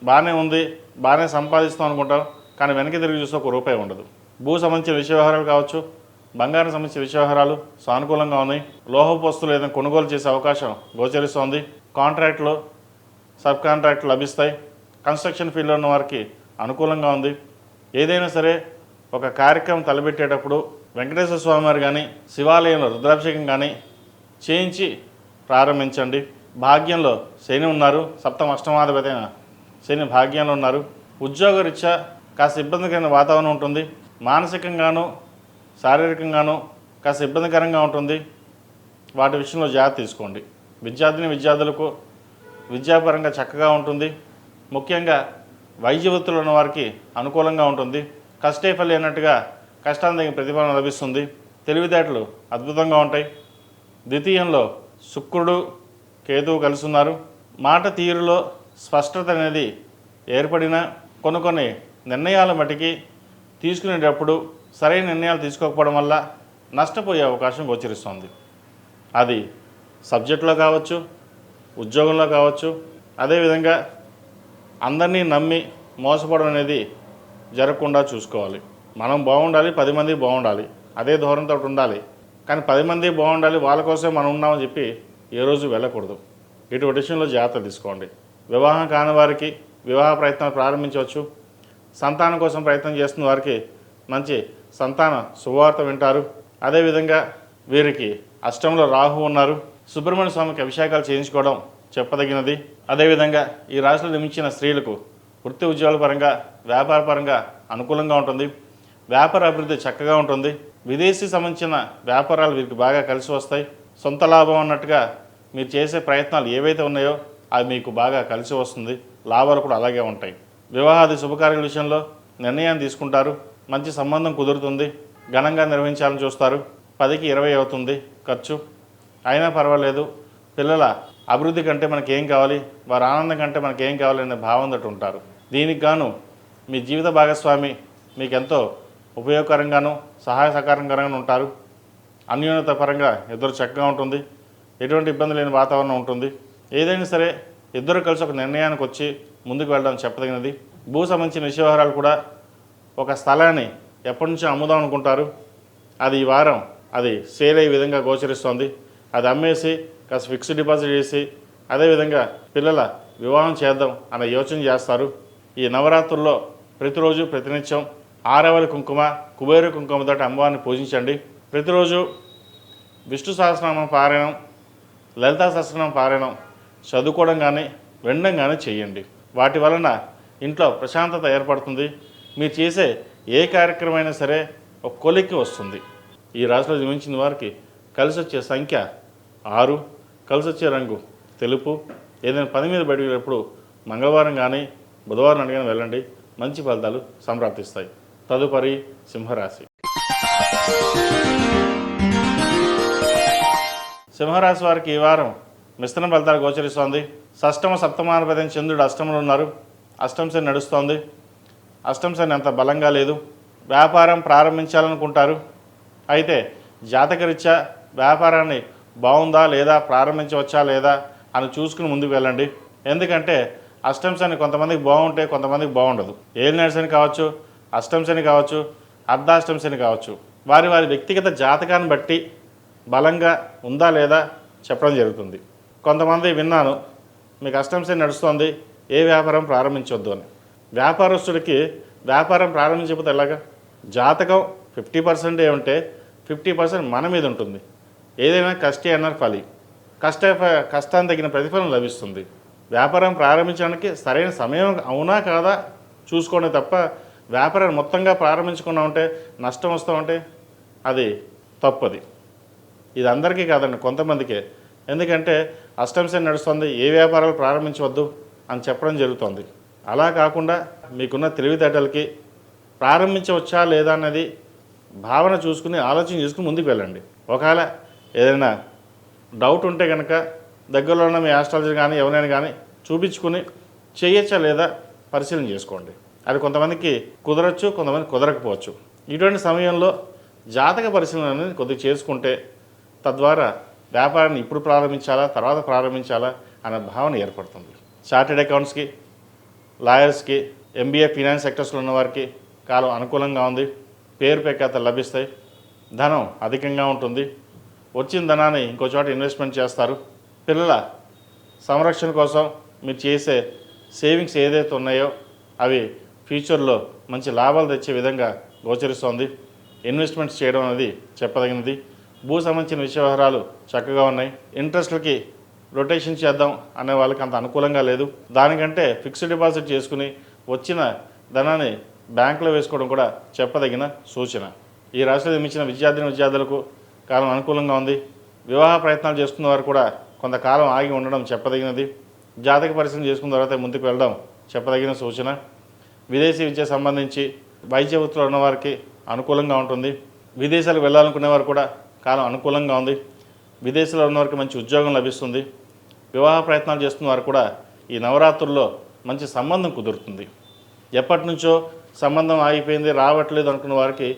బాగానే ఉంది, బాగానే సంపాదిస్తాం అనుకుంటాం, కానీ వెనక్కి తిరిగి చూస్తే ఒక రూపాయి ఉండదు. భూ సంబంధించిన విషయ వ్యవహారాలు కావచ్చు, బంగారం సంబంధించిన విషయ వ్యవహారాలు సానుకూలంగా ఉన్నాయి. లోహపు వస్తువులు ఏదైనా కొనుగోలు చేసే అవకాశం గోచరిస్తోంది. కాంట్రాక్టులు, సబ్ కాంట్రాక్టులు లభిస్తాయి. కన్స్ట్రక్షన్ ఫీల్డ్లో ఉన్న వారికి అనుకూలంగా ఉంది. ఏదైనా సరే ఒక కార్యక్రమం తలపెట్టేటప్పుడు వెంకటేశ్వర స్వామి వారు కానీ శివాలయంలో రుద్రాభిషేకం కానీ చేయించి ప్రారంభించండి. భాగ్యంలో శని ఉన్నారు, సప్తమ అష్టమాధిపతి అయిన శని భాగ్యంలో ఉన్నారు. ఉద్యోగరీత్యా కాస్త ఇబ్బందికరమైన వాతావరణం ఉంటుంది. మానసికంగాను శారీరకంగాను కాస్త ఇబ్బందికరంగా ఉంటుంది. వాటి విషయంలో జాగ్రత్త తీసుకోండి. విద్యార్థులకు విద్యాపరంగా చక్కగా ఉంటుంది. ముఖ్యంగా వైద్య వృత్తులు ఉన్న వారికి అనుకూలంగా ఉంటుంది. కష్టే ఫలి అన్నట్టుగా కష్టాన్ని తగిన ప్రతిఫలం లభిస్తుంది. తెలివితేటలు అద్భుతంగా ఉంటాయి. ద్వితీయంలో శుక్రుడు కేతువు కలిసి ఉన్నారు. మాట తీరులో స్పష్టత అనేది ఏర్పడిన కొన్ని నిర్ణయాల మటుకి తీసుకునేటప్పుడు సరైన నిర్ణయాలు తీసుకోకపోవడం వల్ల నష్టపోయే అవకాశం గోచరిస్తుంది. అది సబ్జెక్టులో కావచ్చు, ఉద్యోగంలో కావచ్చు. అదేవిధంగా అందరినీ నమ్మి మోసపోవడం అనేది జరగకుండా చూసుకోవాలి. మనం బాగుండాలి, 10 మంది బాగుండాలి, అదే ధోరణితో ఉండాలి. కానీ 10 మంది బాగుండాలి, వాళ్ళ కోసమే మనం ఉన్నామని చెప్పి ఏ రోజు వెళ్ళకూడదు. ఇటువంటి విషయంలో జాగ్రత్త తీసుకోండి. వివాహం కాని వారికి వివాహ ప్రయత్నాలు ప్రారంభించవచ్చు. సంతానం కోసం ప్రయత్నం చేస్తున్న వారికి మంచి సంతాన శుభవార్త వింటారు. అదేవిధంగా వీరికి అష్టంలో రాహు ఉన్నారు. సుబ్రహ్మణ్య స్వామికి అభిషేకాలు చేయించుకోవడం చెప్పదగినది. అదేవిధంగా ఈ రాశిలో జన్మించిన స్త్రీలకు వృత్తి ఉద్యోగాల పరంగా, వ్యాపార పరంగా అనుకూలంగా ఉంటుంది. వ్యాపార అభివృద్ధి చక్కగా ఉంటుంది. విదేశీ సంబంధించిన వ్యాపారాలు వీరికి బాగా కలిసి వస్తాయి. సొంత లాభం అన్నట్టుగా మీరు చేసే ప్రయత్నాలు ఏవైతే ఉన్నాయో అవి మీకు బాగా కలిసి వస్తుంది. లాభాలు కూడా అలాగే ఉంటాయి. వివాహాది శుభకార్యాల విషయంలో నిర్ణయాన్ని తీసుకుంటారు. మంచి సంబంధం కుదురుతుంది. ఘనంగా నిర్వహించాలని చూస్తారు. 10కి 20 అవుతుంది ఖర్చు, అయినా పర్వాలేదు. పిల్లల అభివృద్ధి కంటే మనకి ఏం కావాలి, వారి ఆనందం కంటే మనకి ఏం కావాలి అనే భావంతో ఉంటారు. దీనికి గాను మీ జీవిత భాగస్వామి మీకు ఎంతో ఉపయోగకరంగాను సహాయ సహకారంగాను ఉంటారు. అన్యోన్యత పరంగా ఇద్దరు చక్కగా ఉంటుంది. ఎటువంటి ఇబ్బంది లేని వాతావరణం ఉంటుంది. ఏదైనా సరే ఇద్దరు కలిసి ఒక నిర్ణయానికి వచ్చి ముందుకు వెళ్ళడం చెప్పదగినది. భూ సంబంధించిన విషయ వ్యవహారాలు కూడా ఒక స్థలాన్ని ఎప్పటి నుంచో అమ్ముదాం అనుకుంటారు. అది ఈ వారం అది సేల్ అయ్యే విధంగా గోచరిస్తోంది. అది అమ్మేసి కాస్త ఫిక్స్డ్ డిపాజిట్ చేసి అదేవిధంగా పిల్లల వివాహం చేద్దాం అనే యోచన చేస్తారు. ఈ నవరాత్రుల్లో ప్రతిరోజు ప్రతినిత్యం ఆరవలి కుంకుమ, కుబేర కుంకుమతో అమ్మవారిని పూజించండి. ప్రతిరోజు విష్ణు సహస్రనామం పారాయణం, లలితా సహస్రనామం పారాయణం చదువుకోవడం కానీ వినడం కానీ చేయండి. వాటి వలన ఇంట్లో ప్రశాంతత ఏర్పడుతుంది. మీరు చేసే ఏ కార్యక్రమం అయినా సరే ఒక కొలిక్కి వస్తుంది. ఈ రాశిలో జన్మించిన వారికి కలిసి వచ్చే సంఖ్య 6, కలిసి వచ్చే రంగు తెలుపు. ఏదైనా పని మీద బయటకు మంగళవారం కానీ బుధవారం అడిగిన వెళ్ళండి. మంచి ఫలితాలు సంప్రాప్తిస్తాయి. తదుపరి సింహరాశి. సింహరాశి వారికి ఈ వారం మిశ్రమ ఫలితాలు గోచరిస్తోంది. షష్టమ సప్తమాధిపతి చంద్రుడు అష్టమంలో ఉన్నారు. అష్టమ శని నడుస్తోంది. అష్టమ శని అంత బలంగా లేదు. వ్యాపారం ప్రారంభించాలనుకుంటారు. అయితే జాతకరీత్యా వ్యాపారాన్ని బాగుందా లేదా, ప్రారంభించవచ్చా లేదా అని చూసుకుని ముందుకు వెళ్ళండి. ఎందుకంటే అష్టమ శని కొంతమందికి బాగుంటే కొంతమందికి బాగుండదు. ఏలినాటి శని కావచ్చు, అష్టమ శని కావచ్చు, అర్ధాష్టమ శని కావచ్చు. వారి వారి వ్యక్తిగత జాతకాన్ని బట్టి బలంగా ఉందా లేదా చెప్పడం జరుగుతుంది. కొంతమంది విన్నాను, మీకు అష్టమ శని నడుస్తోంది, ఏ వ్యాపారం ప్రారంభించవద్దు అని. వ్యాపారస్తుడికి వ్యాపారం ప్రారంభించకపోతే ఎలాగా? జాతకం 50% ఉంటే 50% మన మీద ఉంటుంది. ఏదైనా కష్టే అన్నారు ఫలి, కష్టాన్ని తగిన ప్రతిఫలం లభిస్తుంది. వ్యాపారం ప్రారంభించడానికి సరైన సమయం అవునా కాదా చూసుకోండి తప్ప వ్యాపారాన్ని మొత్తంగా ప్రారంభించకుండా ఉంటే నష్టం వస్తూ ఉంటే అది తప్పది. ఇది అందరికీ కాదండి, కొంతమందికే. ఎందుకంటే అష్టమ శని నడుస్తుంది, ఏ వ్యాపారాలు ప్రారంభించవద్దు, అని చెప్పడం జరుగుతుంది. అలా కాకుండా మీకున్న తెలివితేటలకి ప్రారంభించవచ్చా లేదా అన్నది భావన చూసుకుని ఆలోచన చేసుకుని ముందుకు వెళ్ళండి. ఒకవేళ ఏదైనా డౌట్ ఉంటే కనుక దగ్గరలో ఉన్న మీ ఆస్ట్రాలజీ కానీ ఎవరైనా కానీ చూపించుకుని చేయొచ్చా లేదా పరిశీలన చేసుకోండి. అది కొంతమందికి కుదరచ్చు, కొంతమంది కుదరకపోవచ్చు. ఇటువంటి సమయంలో జాతక పరిశీలన అనేది కొద్దిగా చేసుకుంటే తద్వారా వ్యాపారాన్ని ఇప్పుడు ప్రారంభించాలా తర్వాత ప్రారంభించాలా అనే భావన ఏర్పడుతుంది. చార్టెడ్ అకౌంట్స్కి, లాయర్స్కి, ఎంబీఏ ఫినాన్స్ సెక్టర్స్లో ఉన్న వారికి కాలం అనుకూలంగా ఉంది. పేరు ప్రఖ్యాతలు లభిస్తాయి. ధనం అధికంగా ఉంటుంది. వచ్చిన ధనాన్ని ఇంకో చోట ఇన్వెస్ట్మెంట్ చేస్తారు. పిల్లల సంరక్షణ కోసం మీరు చేసే సేవింగ్స్ ఏదైతే ఉన్నాయో అవి ఫ్యూచర్లో మంచి లాభాలు తెచ్చే విధంగా గోచరిస్తోంది. ఇన్వెస్ట్మెంట్స్ చేయడం అనేది చెప్పదగినది. భూ సంబంధించిన వ్యవహారాలు చక్కగా ఉన్నాయి. ఇంట్రెస్ట్లకి రొటేషన్ చేద్దాం అనే వాళ్ళకి అంత అనుకూలంగా లేదు. దానికంటే ఫిక్స్డ్ డిపాజిట్ చేసుకుని వచ్చిన ధనాన్ని బ్యాంకులో వేసుకోవడం కూడా చెప్పదగిన సూచన. ఈ రాశిలో జన్మించిన విద్యార్థులకు కాలం అనుకూలంగా ఉంది. వివాహ ప్రయత్నాలు చేసుకున్న వారు కూడా కొంతకాలం ఆగి ఉండడం చెప్పదగినది. జాతక పరిశీలన చేసుకున్న తర్వాత ముందుకు వెళ్ళడం చెప్పదగిన సూచన. విదేశీ విద్య సంబంధించి వైద్య వృత్తిలో ఉన్నవారికి అనుకూలంగా ఉంటుంది. విదేశాలకు వెళ్ళాలనుకునేవారు కూడా కాలం అనుకూలంగా ఉంది. విదేశాల్లో ఉన్నవారికి మంచి ఉద్యోగం లభిస్తుంది. వివాహ ప్రయత్నాలు చేస్తున్న వారు కూడా ఈ నవరాత్రుల్లో మంచి సంబంధం కుదురుతుంది. ఎప్పటి నుంచో సంబంధం ఆగిపోయింది, రావట్లేదు అనుకున్న వారికి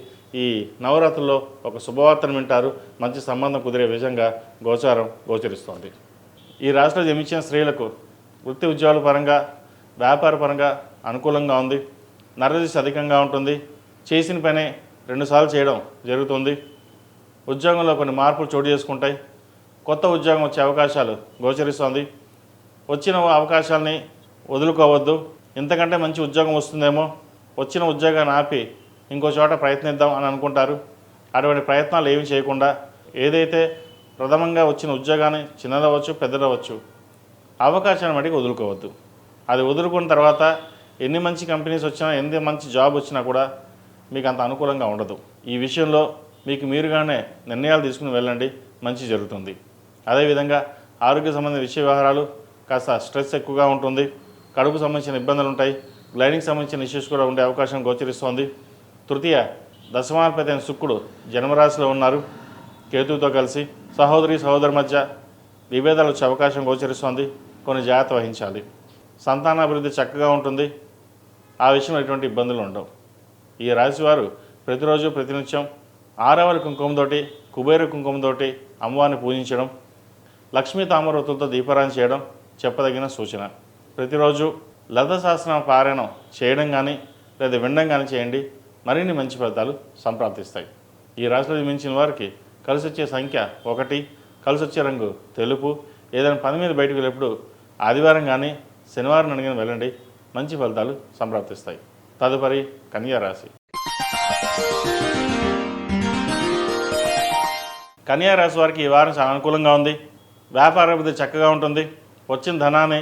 ఈ నవరాత్రుల్లో ఒక శుభవార్తను వింటారు. మంచి సంబంధం కుదిరే విధంగా గోచరిస్తోంది. ఈ రాశిలో జన్మించిన స్త్రీలకు వృత్తి ఉద్యోగాల పరంగా, వ్యాపార పరంగా అనుకూలంగా ఉంది. నరదిశ అధికంగా ఉంటుంది. చేసిన పనే 2 సార్లు చేయడం జరుగుతుంది. ఉద్యోగంలో కొన్ని మార్పులు చోటు చేసుకుంటాయి. కొత్త ఉద్యోగం వచ్చే అవకాశాలు గోచరిస్తోంది. వచ్చిన అవకాశాలని వదులుకోవద్దు. ఇంతకంటే మంచి ఉద్యోగం వస్తుందేమో, వచ్చిన ఉద్యోగాన్ని ఆపి ఇంకో చోట ప్రయత్నిద్దాం అని అనుకుంటారు. అటువంటి ప్రయత్నాలు ఏమి చేయకుండా ఏదైతే ప్రథమంగా వచ్చిన ఉద్యోగాన్ని చిన్నదవచ్చు పెద్దదవచ్చు అవకాశాన్ని మటుకు వదులుకోవద్దు. అది వదులుకున్న తర్వాత ఎన్ని మంచి కంపెనీస్ వచ్చినా, ఎన్ని మంచి జాబ్ వచ్చినా కూడా మీకు అంత అనుకూలంగా ఉండదు. ఈ విషయంలో మీకు మీరుగానే నిర్ణయాలు తీసుకుని వెళ్ళండి, మంచి జరుగుతుంది. అదేవిధంగా ఆరోగ్య సంబంధించిన వ్యవహారాలు కాస్త స్ట్రెస్ ఎక్కువగా ఉంటుంది. కడుపు సంబంధించిన ఇబ్బందులు ఉంటాయి. గ్లైనింగ్ సంబంధించిన ఇష్యూస్ కూడా ఉండే అవకాశం గోచరిస్తోంది. తృతీయ దశమాధిపతి అయిన శుక్రుడు జన్మరాశిలో ఉన్నారు కేతువుతో కలిసి. సహోదరి మధ్య విభేదాలు వచ్చే అవకాశం గోచరిస్తోంది. కొన్ని జాగ్రత్త వహించాలి. సంతానాభివృద్ధి చక్కగా ఉంటుంది. ఆ విషయంలో ఎటువంటి ఇబ్బందులు ఉండవు. ఈ రాశి వారు ప్రతిరోజు ప్రతినిత్యం 6వ కుంకుమతోటి, కుబేర కుంకుమతోటి అమ్మవారిని పూజించడం, లక్ష్మీ తామరవతులతో దీపారాధన చేయడం చెప్పదగిన సూచన. ప్రతిరోజు లలిత సహస్రనామ పారాయణం చేయడం కానీ లేదా వినడం కానీ చేయండి. మరిన్ని మంచి ఫలితాలు సంప్రాప్తిస్తాయి. ఈ రాశిలో జన్మించిన వారికి కలిసి వచ్చే సంఖ్య 1, కలిసి వచ్చే రంగు తెలుపు. ఏదైనా పని మీద బయటకు వెళ్ళేప్పుడు ఆదివారం కానీ శనివారం అడిగిన వెళ్ళండి, మంచి ఫలితాలు సంప్రాప్తిస్తాయి. తదుపరి కన్యా రాశి. కన్యా రాశి వారికి ఈ వారం చాలా అనుకూలంగా ఉంది. వ్యాపార అభివృద్ధి చక్కగా ఉంటుంది. వచ్చిన ధనాన్ని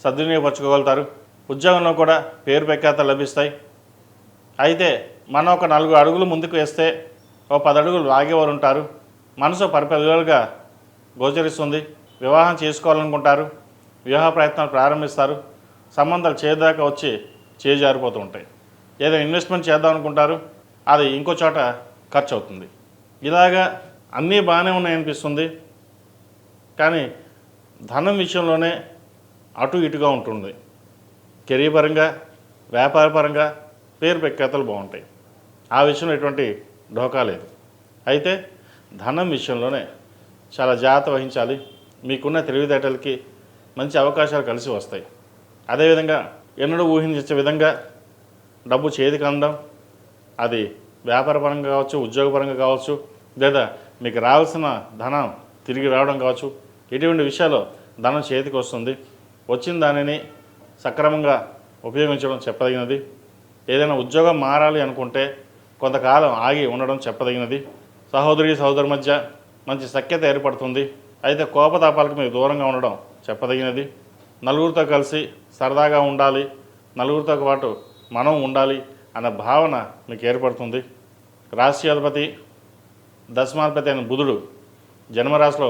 సద్వినియోగపరచుకోగలుగుతారు. ఉద్యోగంలో కూడా పేరు ప్రఖ్యాతలు లభిస్తాయి. అయితే మనం ఒక 4 అడుగులు ముందుకు వేస్తే ఒక 10 అడుగులు లాగేవారు ఉంటారు. మనసు పరిపరిలుగా గోచరిస్తుంది. వివాహం చేసుకోవాలనుకుంటారు. వివాహ ప్రయత్నాలు ప్రారంభిస్తారు. సంబంధాలు చేదాకా వచ్చి చేజారిపోతూ ఉంటాయి. ఏదైనా ఇన్వెస్ట్మెంట్ చేద్దాం అనుకుంటారు, అది ఇంకో చోట ఖర్చు అవుతుంది. ఇలాగా అన్నీ బాగానే ఉన్నాయనిపిస్తుంది, కానీ ధనం విషయంలోనే అటు ఇటుగా ఉంటుంది. కెరీర్ పరంగా, వ్యాపార పరంగా పేరు ప్రఖ్యాతలు బాగుంటాయి. ఆ విషయంలో ఎటువంటి ఢోకా లేదు. అయితే ధనం విషయంలోనే చాలా జాగ్రత్త వహించాలి. మీకున్న తెలివితేటలకి మంచి అవకాశాలు కలిసి వస్తాయి. అదేవిధంగా ఎన్నడూ ఊహించే విధంగా డబ్బు చేతికి అందడం, అది వ్యాపార పరంగా కావచ్చు, ఉద్యోగపరంగా కావచ్చు, లేదా మీకు రావాల్సిన ధనం తిరిగి రావడం కావచ్చు, ఇటువంటి విషయాల్లో ధనం చేతికి వస్తుంది. వచ్చిన దానిని సక్రమంగా ఉపయోగించడం చెప్పదగినది. ఏదైనా ఉద్యోగం మారాలి అనుకుంటే కొంతకాలం ఆగి ఉండడం చెప్పదగినది. సహోదరి మధ్య మంచి సఖ్యత ఏర్పడుతుంది. అయితే కోపతాపాలకు మీరు దూరంగా ఉండడం చెప్పదగినది. నలుగురితో కలిసి సరదాగా ఉండాలి, నలుగురితో పాటు మనం ఉండాలి అన్న భావన మీకు ఏర్పడుతుంది. రాశ్యాధిపతి దశమాధిపతి అయిన బుధుడు జన్మరాశిలో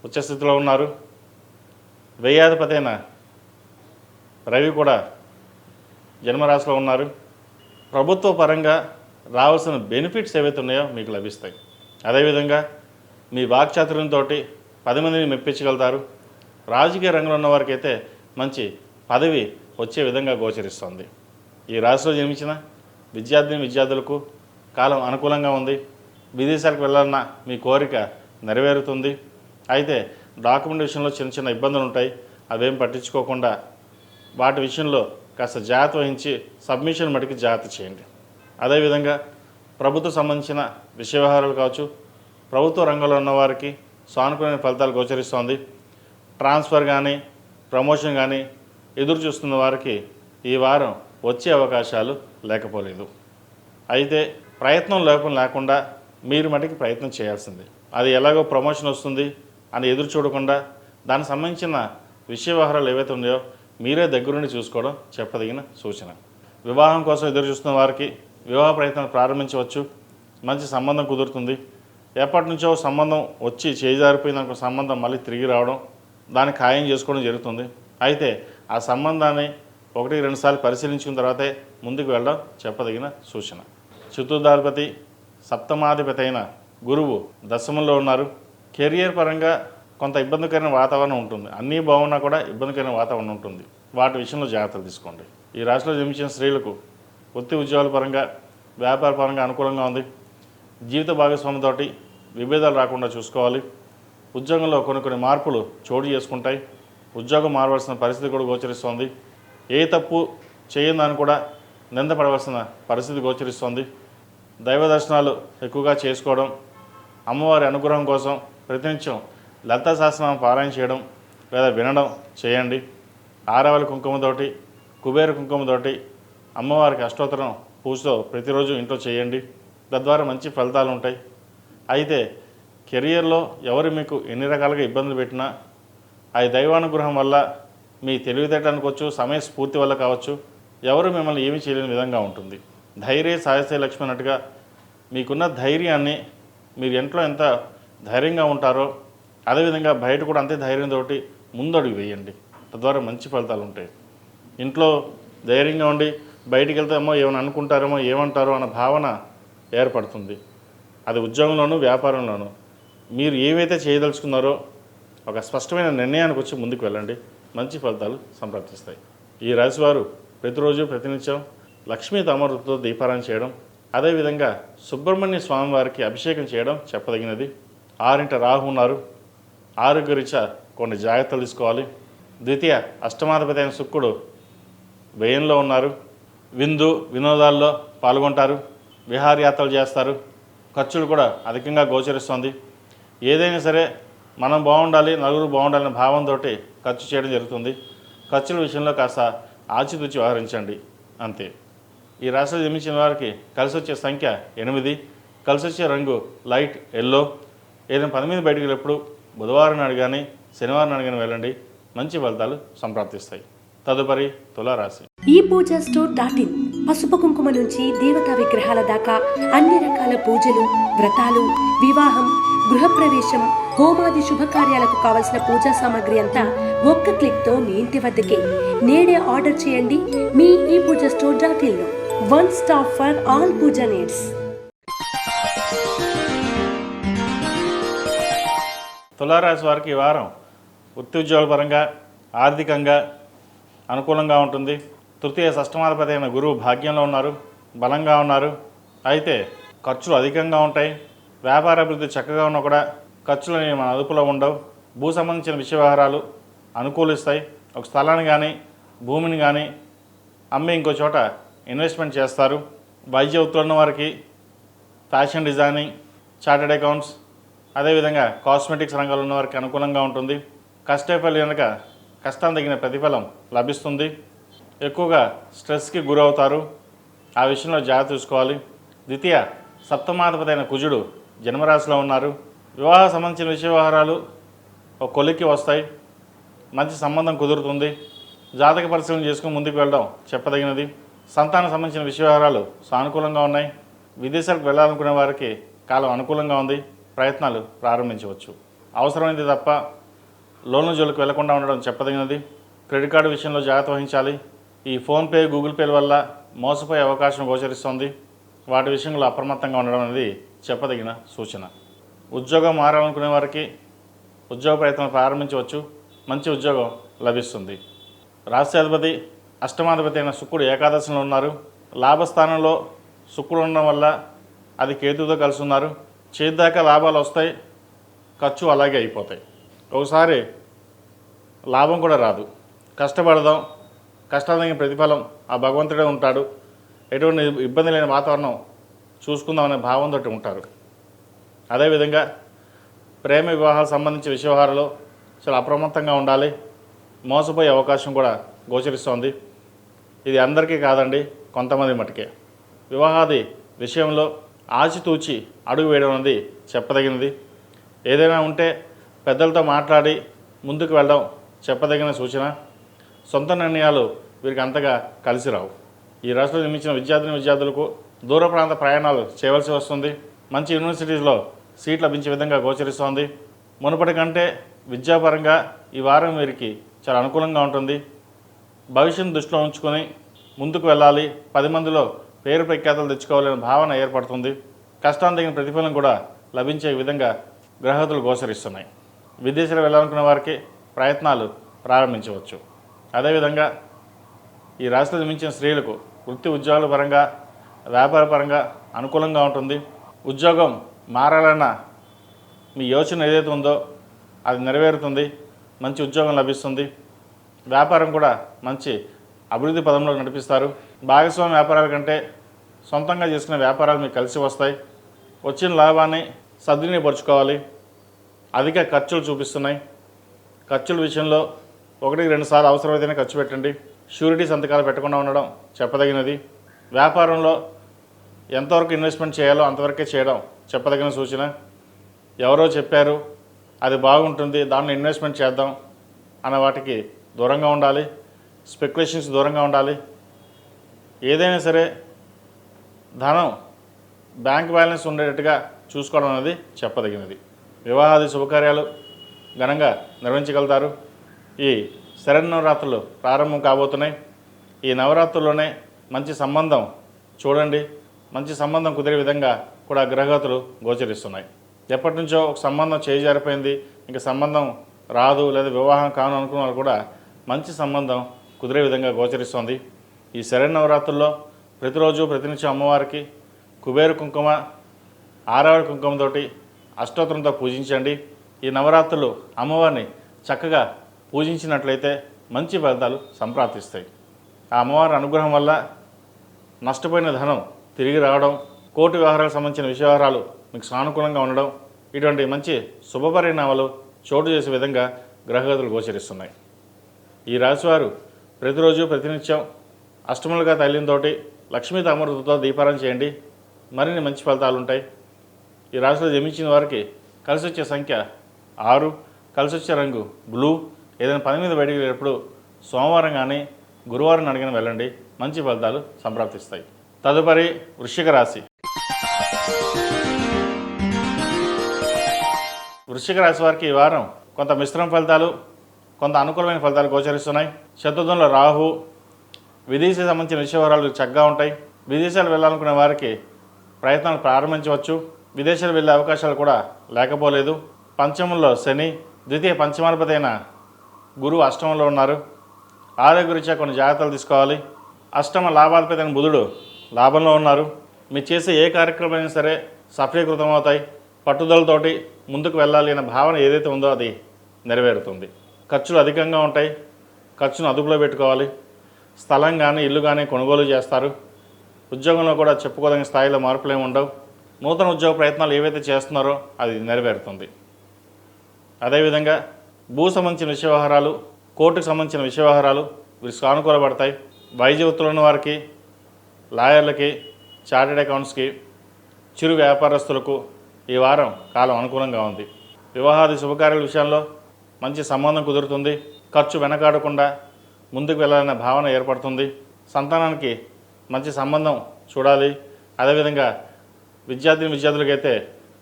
ఉచ్చస్థితిలో ఉన్నారు. వ్యయాధిపతి అయిన రవి కూడా జన్మరాశిలో ఉన్నారు. ప్రభుత్వ పరంగా రావాల్సిన బెనిఫిట్స్ ఏవైతే ఉన్నాయో మీకు లభిస్తాయి. అదేవిధంగా మీ వాక్చాతుర్యంతో 10 మందిని మెప్పించగలుగుతారు. రాజకీయ రంగంలో ఉన్న వారికి అయితే మంచి పదవి వచ్చే విధంగా గోచరిస్తుంది. ఈ రాశిలో జన్మించిన విద్యార్థులకు కాలం అనుకూలంగా ఉంది. విదేశాలకు వెళ్ళాలన్న మీ కోరిక నెరవేరుతుంది. అయితే డాక్యుమెంట్ విషయంలో చిన్న చిన్న ఇబ్బందులు ఉంటాయి. అవేం పట్టించుకోకుండా వాటి విషయంలో కాస్త జాగ్రత్త వహించి సబ్మిషన్ మటుకు జాగ్రత్త చేయండి. అదేవిధంగా ప్రభుత్వం సంబంధించిన విషయ వ్యవహారాలు కావచ్చు, ప్రభుత్వ రంగంలో ఉన్నవారికి సానుకూలమైన ఫలితాలు గోచరిస్తోంది. ట్రాన్స్ఫర్ కానీ ప్రమోషన్ కానీ ఎదురు చూస్తున్న వారికి ఈ వారం వచ్చే అవకాశాలు లేకపోలేదు. అయితే ప్రయత్నం లోపం లేకుండా మీరు మటుకు ప్రయత్నం చేయాల్సిందే. అది ఎలాగో ప్రమోషన్ వస్తుంది అని ఎదురు చూడకుండా దానికి సంబంధించిన విషయ వ్యవహారాలు ఏవైతే ఉన్నాయో మీరే దగ్గరుండి చూసుకోవడం చెప్పదగిన సూచన. వివాహం కోసం ఎదురు చూస్తున్న వారికి వివాహ ప్రయత్నాలు ప్రారంభించవచ్చు. మంచి సంబంధం కుదురుతుంది. ఎప్పటి నుంచో సంబంధం వచ్చి చేజారిపోయిన సంబంధం మళ్ళీ తిరిగి రావడం, దాన్ని ఖాయం చేసుకోవడం జరుగుతుంది. అయితే ఆ సంబంధాన్ని 1-2 సార్లు పరిశీలించుకున్న తర్వాతే ముందుకు వెళ్ళడం చెప్పదగిన సూచన. చతుర్థాధిపతి సప్తమాధిపతి అయిన గురువు దశమంలో ఉన్నారు. కెరియర్ పరంగా కొంత ఇబ్బందికరమైన వాతావరణం ఉంటుంది. అన్నీ బాగున్నా కూడా ఇబ్బందికరమైన వాతావరణం ఉంటుంది. వాటి విషయంలో జాగ్రత్తలు తీసుకోండి. ఈ రాశిలో జన్మించిన స్త్రీలకు వృత్తి ఉద్యోగాల పరంగా వ్యాపార పరంగా అనుకూలంగా ఉంది. జీవిత భాగస్వామితోటి విభేదాలు రాకుండా చూసుకోవాలి. ఉద్యోగంలో కొన్ని మార్పులు చోటు చేసుకుంటాయి. ఉద్యోగం మారవలసిన పరిస్థితి కూడా గోచరిస్తోంది. ఏ తప్పు చేయని కూడా నిందపడవలసిన పరిస్థితి గోచరిస్తోంది. దైవ దర్శనాలు ఎక్కువగా చేసుకోవడం, అమ్మవారి అనుగ్రహం కోసం ప్రతినిత్యం లలితా సహస్రనామం పారాయణ చేయడం లేదా వినడం చేయండి. ఆరవలి కుంకుమతోటి, కుబేర కుంకుమతోటి అమ్మవారికి అష్టోత్తరం పూజతో ప్రతిరోజు ఇంట్లో చేయండి. తద్వారా మంచి ఫలితాలు ఉంటాయి. అయితే కెరియర్లో ఎవరు మీకు ఎన్ని రకాలుగా ఇబ్బందులు పెట్టినా అది దైవానుగ్రహం వల్ల, మీ తెలివితేటలు అనుకోవచ్చు, సమయస్ఫూర్తి వల్ల కావచ్చు, ఎవరు మిమ్మల్ని ఏమీ చేయలేని విధంగా ఉంటుంది. ధైర్య సాహసే లక్ష్మి అన్నట్టుగా మీకున్న ధైర్యాన్ని, మీరు ఇంట్లో ఎంత ధైర్యంగా ఉంటారో అదేవిధంగా బయట కూడా అంతే ధైర్యంతో ముందడుగు వేయండి. తద్వారా మంచి ఫలితాలు ఉంటాయి. ఇంట్లో ధైర్యంగా ఉండి బయటికి వెళ్తామో ఏమైనా అనుకుంటారేమో, ఏమంటారో అన్న భావన ఏర్పడుతుంది. అది ఉద్యోగంలోనూ వ్యాపారంలోనూ మీరు ఏవైతే చేయదలుచుకున్నారో ఒక స్పష్టమైన నిర్ణయానికి వచ్చి ముందుకు వెళ్ళండి. మంచి ఫలితాలు సంప్రాప్తిస్తాయి. ఈ రాశివారు ప్రతిరోజు ప్రతినిత్యం లక్ష్మీ తామరతో దీపారాయణ చేయడం, అదేవిధంగా సుబ్రహ్మణ్య స్వామి వారికి అభిషేకం చేయడం చెప్పదగినది. 6 రాహు ఉన్నారు. ఆరోగ్యరీత్యా కొన్ని జాగ్రత్తలు తీసుకోవాలి. ద్వితీయ అష్టమాధిపతి అయిన శుక్రుడు వ్యయంలో ఉన్నారు. వినోదాల్లో పాల్గొంటారు. విహారయాత్రలు చేస్తారు. ఖర్చులు కూడా అధికంగా గోచరిస్తుంది. ఏదైనా సరే మనం బాగుండాలి, నలుగురు బాగుండాలనే భావంతో ఖర్చు చేయడం జరుగుతుంది. ఖర్చుల విషయంలో కాస్త ఆచితూచి వ్యవహరించండి అంతే. ఈ రాశిలో జన్మించిన వారికి కలిసి వచ్చే సంఖ్య 8, కలిసి వచ్చే రంగు లైట్ ఎల్లో. ఏదైనా పని మీద బయటకు వెళ్ళినప్పుడు బుధవారం నాడు కానీ శనివారం నాడు కానీ వెళ్ళండి. మంచి ఫలితాలు సంప్రాప్తిస్తాయి. తదుపరి తులారాశి. ఈ పూజ స్టోర్ .in పసుపు కుంకుమ నుంచి దేవతా విగ్రహాల దాకా అన్ని రకాల పూజలు, వ్రతాలు, వివాహం, గృహప్రవేశం, హోమాది శుభకార్యాలకు కావలసిన పూజా సామాగ్రి అంతా ఒక్క క్లిక్తో మీ ఇంటి వద్దకే. నేడే ఆర్డర్ చేయండి మీ ఈ పూజ స్టోర్ .in లో. One stop for all puja needs. తులారాశి వారికి ఈ వారం వృత్తి ఉద్యోగాల పరంగా ఆర్థికంగా అనుకూలంగా ఉంటుంది. తృతీయ షష్టమాధిపతి అయిన గురువు భాగ్యంలో ఉన్నారు, బలంగా ఉన్నారు. అయితే ఖర్చులు అధికంగా ఉంటాయి. వ్యాపార అభివృద్ధి చక్కగా ఉన్నా కూడా ఖర్చులు మన అదుపులో ఉండవు. భూ సంబంధించిన విషయ వ్యవహారాలు అనుకూలిస్తాయి. ఒక స్థలాన్ని కానీ భూమిని కానీ అమ్మి ఇంకో చోట ఇన్వెస్ట్మెంట్ చేస్తారు. వైద్య వృత్తిలో ఉన్న వారికి ఫ్యాషన్ డిజైనింగ్, చార్టెడ్ అకౌంట్స్, అదేవిధంగా కాస్మెటిక్స్ రంగాల్లో ఉన్న వారికి అనుకూలంగా ఉంటుంది. కష్టపడి కనుక కష్టం తగిన ప్రతిఫలం లభిస్తుంది. ఎక్కువగా స్ట్రెస్కి గురవుతారు. ఆ విషయంలో జాగ్రత్త చూసుకోవాలి. ద్వితీయ సప్తమాధిపతి అయిన కుజుడు జన్మరాశిలో ఉన్నారు. వివాహ సంబంధించిన విషయ వ్యవహారాలు ఒక కొలిక్కి వస్తాయి. మంచి సంబంధం కుదురుతుంది. జాతక పరిశీలన చేసుకుని ముందుకు వెళ్ళడం చెప్పదగినది. సంతానం సంబంధించిన విషయ వ్యవహారాలు సానుకూలంగా ఉన్నాయి. విదేశాలకు వెళ్ళాలనుకునే వారికి కాలం అనుకూలంగా ఉంది. ప్రయత్నాలు ప్రారంభించవచ్చు. అవసరమైంది తప్ప లోన్ల జోలికి వెళ్లకుండా ఉండడం చెప్పదగినది. క్రెడిట్ కార్డు విషయంలో జాగ్రత్త వహించాలి. ఈ ఫోన్పే, గూగుల్ పేల వల్ల మోసపోయే అవకాశం గోచరిస్తోంది. వాటి విషయంలో అప్రమత్తంగా ఉండడం అనేది చెప్పదగిన సూచన. ఉద్యోగం మారాలనుకునే వారికి ఉద్యోగ ప్రయత్నం ప్రారంభించవచ్చు. మంచి ఉద్యోగం లభిస్తుంది. రాష్ట్రాధిపతి అష్టమాధిపతి అయిన శుక్రుడు ఏకాదశిలో ఉన్నారు. లాభస్థానంలో శుక్రుడు ఉండడం వల్ల అది కేతువుతో కలిసి ఉన్నారు. చేద్దాకా లాభాలు వస్తాయి, ఖర్చు అలాగే అయిపోతాయి. ఒకసారి లాభం కూడా రాదు. కష్టపడదాం, కష్టానికి ప్రతిఫలం ఆ భగవంతుడే ఉంటాడు, ఎటువంటి ఇబ్బంది లేని వాతావరణం చూసుకుందాం అనే భావంతో ఉంటారు. అదేవిధంగా ప్రేమ వివాహాలకు సంబంధించిన విషయవాహాలలో చాలా అప్రమత్తంగా ఉండాలి. మోసపోయే అవకాశం కూడా గోచరిస్తోంది. ఇది అందరికీ కాదండి, కొంతమంది మటుకే. వివాహాది విషయంలో ఆచితూచి అడుగు వేయడం అనేది చెప్పదగినది. ఏదైనా ఉంటే పెద్దలతో మాట్లాడి ముందుకు వెళ్ళడం చెప్పదగిన సూచన. సొంత నిర్ణయాలు వీరికి అంతగా కలిసి రావు. ఈ రాష్ట్రంలో నిర్మించిన విద్యార్థులకు దూర ప్రాంత ప్రయాణాలు చేయవలసి వస్తుంది. మంచి యూనివర్సిటీస్లో సీట్ లభించే విధంగా గోచరిస్తోంది. మునుపటి కంటే విద్యాపరంగా ఈ వారం వీరికి చాలా అనుకూలంగా ఉంటుంది. భవిష్యత్తు దృష్టిలో ఉంచుకొని ముందుకు వెళ్ళాలి, 10 మందిలో పేరు ప్రఖ్యాతలు తెచ్చుకోవాలనే భావన ఏర్పడుతుంది. కష్టానికి తగిన ప్రతిఫలం కూడా లభించే విధంగా గ్రహతులు గోచరిస్తున్నాయి. విదేశాలు వెళ్ళాలనుకున్న వారికి ప్రయత్నాలు ప్రారంభించవచ్చు. అదేవిధంగా ఈ రాశిలో జన్మించిన స్త్రీలకు వృత్తి ఉద్యోగాల పరంగా, వ్యాపార పరంగా అనుకూలంగా ఉంటుంది. ఉద్యోగం మారాలన్న మీ యోచన ఏదైతే ఉందో అది నెరవేరుతుంది. మంచి ఉద్యోగం లభిస్తుంది. వ్యాపారం కూడా మంచి అభివృద్ధి పదంలో నడిపిస్తారు. భాగస్వామి వ్యాపారాల కంటే సొంతంగా చేసుకునే వ్యాపారాలు మీకు కలిసి వస్తాయి. వచ్చిన లాభాన్ని సద్వినియోగపరుచుకోవాలి. అధిక ఖర్చులు చూపిస్తున్నాయి. ఖర్చుల విషయంలో 1-2 సార్లు అవసరమైతేనే ఖర్చు పెట్టండి. షూరిటీ సంతకాలు పెట్టకుండా ఉండడం చెప్పదగినది. వ్యాపారంలో ఎంతవరకు ఇన్వెస్ట్మెంట్ చేయాలో అంతవరకే చేయడం చెప్పదగిన సూచన. ఎవరో చెప్పారు అది బాగుంటుంది, దానిలో ఇన్వెస్ట్మెంట్ చేద్దాం అన్న వాటికి దూరంగా ఉండాలి. స్పెక్యులేషన్స్ దూరంగా ఉండాలి. ఏదైనా సరే ధనం బ్యాంక్ బ్యాలెన్స్ ఉండేటట్టుగా చూసుకోవడం అనేది చెప్పదగినది. వివాహాది శుభకార్యాలు ఘనంగా నిర్వహించగలుగుతారు. ఈ శరన్నవరాత్రులు ప్రారంభం కాబోతున్నాయి. ఈ నవరాత్రుల్లోనే మంచి సంబంధం చూడండి. మంచి సంబంధం కుదిరే విధంగా కూడా గ్రహగతులు గోచరిస్తున్నాయి. ఎప్పటి నుంచో ఒక సంబంధం చేజారిపోయింది, ఇంకా సంబంధం రాదు లేదా వివాహం కాను అనుకున్న వాళ్ళు కూడా మంచి సంబంధం కుదిరే విధంగా గోచరిస్తుంది. ఈ శరన్నవరాత్రుల్లో ప్రతిరోజు ప్రతినిత్యం అమ్మవారికి కుబేర కుంకుమ, ఆరావళి కుంకుమతోటి అష్టోత్తరంతో పూజించండి. ఈ నవరాత్రులు అమ్మవారిని చక్కగా పూజించినట్లయితే మంచి ఫలితాలు సంప్రాప్తిస్తాయి. ఆ అమ్మవారి అనుగ్రహం వల్ల నష్టపోయిన ధనం తిరిగి రావడం, కోర్టు వ్యవహారాలకు సంబంధించిన విషయవహారాలు మీకు సానుకూలంగా ఉండడం, ఇటువంటి మంచి శుభపరిణామాలు చోటు చేసే విధంగా గ్రహగతులు గోచరిస్తున్నాయి. ఈ రాశివారు ప్రతిరోజు ప్రతినిత్యం అష్టములుగా తల్లితోటి లక్ష్మీ తామరతో దీపారాధన చేయండి. మరిన్ని మంచి ఫలితాలు ఉంటాయి. ఈ రాశిలో జన్మించిన వారికి కలిసి వచ్చే సంఖ్య 6, కలిసి వచ్చే రంగు బ్లూ. ఏదైనా పని మీద బయటికి వెళ్ళేటప్పుడు సోమవారం కానీ గురువారం అడిగిన వెళ్ళండి, మంచి ఫలితాలు సంప్రాప్తిస్తాయి. తదుపరి వృశ్చిక రాశి. వృశ్చిక రాశి వారికి ఈ వారం కొంత మిశ్రమ ఫలితాలు, కొంత అనుకూలమైన ఫలితాలు గోచరిస్తున్నాయి. శత్రుత్వంలో రాహు, విదేశీ సంబంధించిన విషయవరాలు చక్కగా ఉంటాయి. విదేశాలు వెళ్ళాలనుకునే వారికి ప్రయత్నాలు ప్రారంభించవచ్చు. విదేశాలు వెళ్ళే అవకాశాలు కూడా లేకపోలేదు. పంచమంలో శని, ద్వితీయ పంచమాధిపతి అయిన గురువు అష్టమంలో ఉన్నారు. ఆరోగ్య రీత్యా కొన్ని జాగ్రత్తలు తీసుకోవాలి. అష్టమ లాభాధిపతి అయిన బుధుడు లాభంలో ఉన్నారు. మీరు చేసే ఏ కార్యక్రమం అయినా సరే సఫలీకృతం అవుతాయి. పట్టుదలతోటి ముందుకు వెళ్ళాలి అనే భావన ఏదైతే ఉందో అది నెరవేరుతుంది. ఖర్చులు అధికంగా ఉంటాయి. ఖర్చును అదుపులో పెట్టుకోవాలి. స్థలం కానీ ఇల్లు కానీ కొనుగోలు చేస్తారు. ఉద్యోగంలో కూడా చెప్పుకోదగిన స్థాయిలో మార్పులు ఏమి ఉండవు. నూతన ఉద్యోగ ప్రయత్నాలు ఏవైతే చేస్తున్నారో అది నెరవేరుతుంది. అదేవిధంగా భూ సంబంధించిన విషయ వ్యవహారాలు, కోర్టుకు సంబంధించిన విషయ వ్యవహారాలు వీరికి సానుకూలపడతాయి. వైద్య వృత్తులు ఉన్న వారికి, లాయర్లకి, చార్టెడ్ అకౌంట్స్కి, చిరు వ్యాపారస్తులకు ఈ వారం కాలం అనుకూలంగా ఉంది. వివాహాది శుభకార్యాల విషయంలో మంచి సంబంధం కుదురుతుంది. ఖర్చు వెనకాడకుండా ముందుకు వెళ్ళాలనే భావన ఏర్పడుతుంది. సంతానానికి మంచి సంబంధం చూడాలి. అదేవిధంగా విద్యార్థులకైతే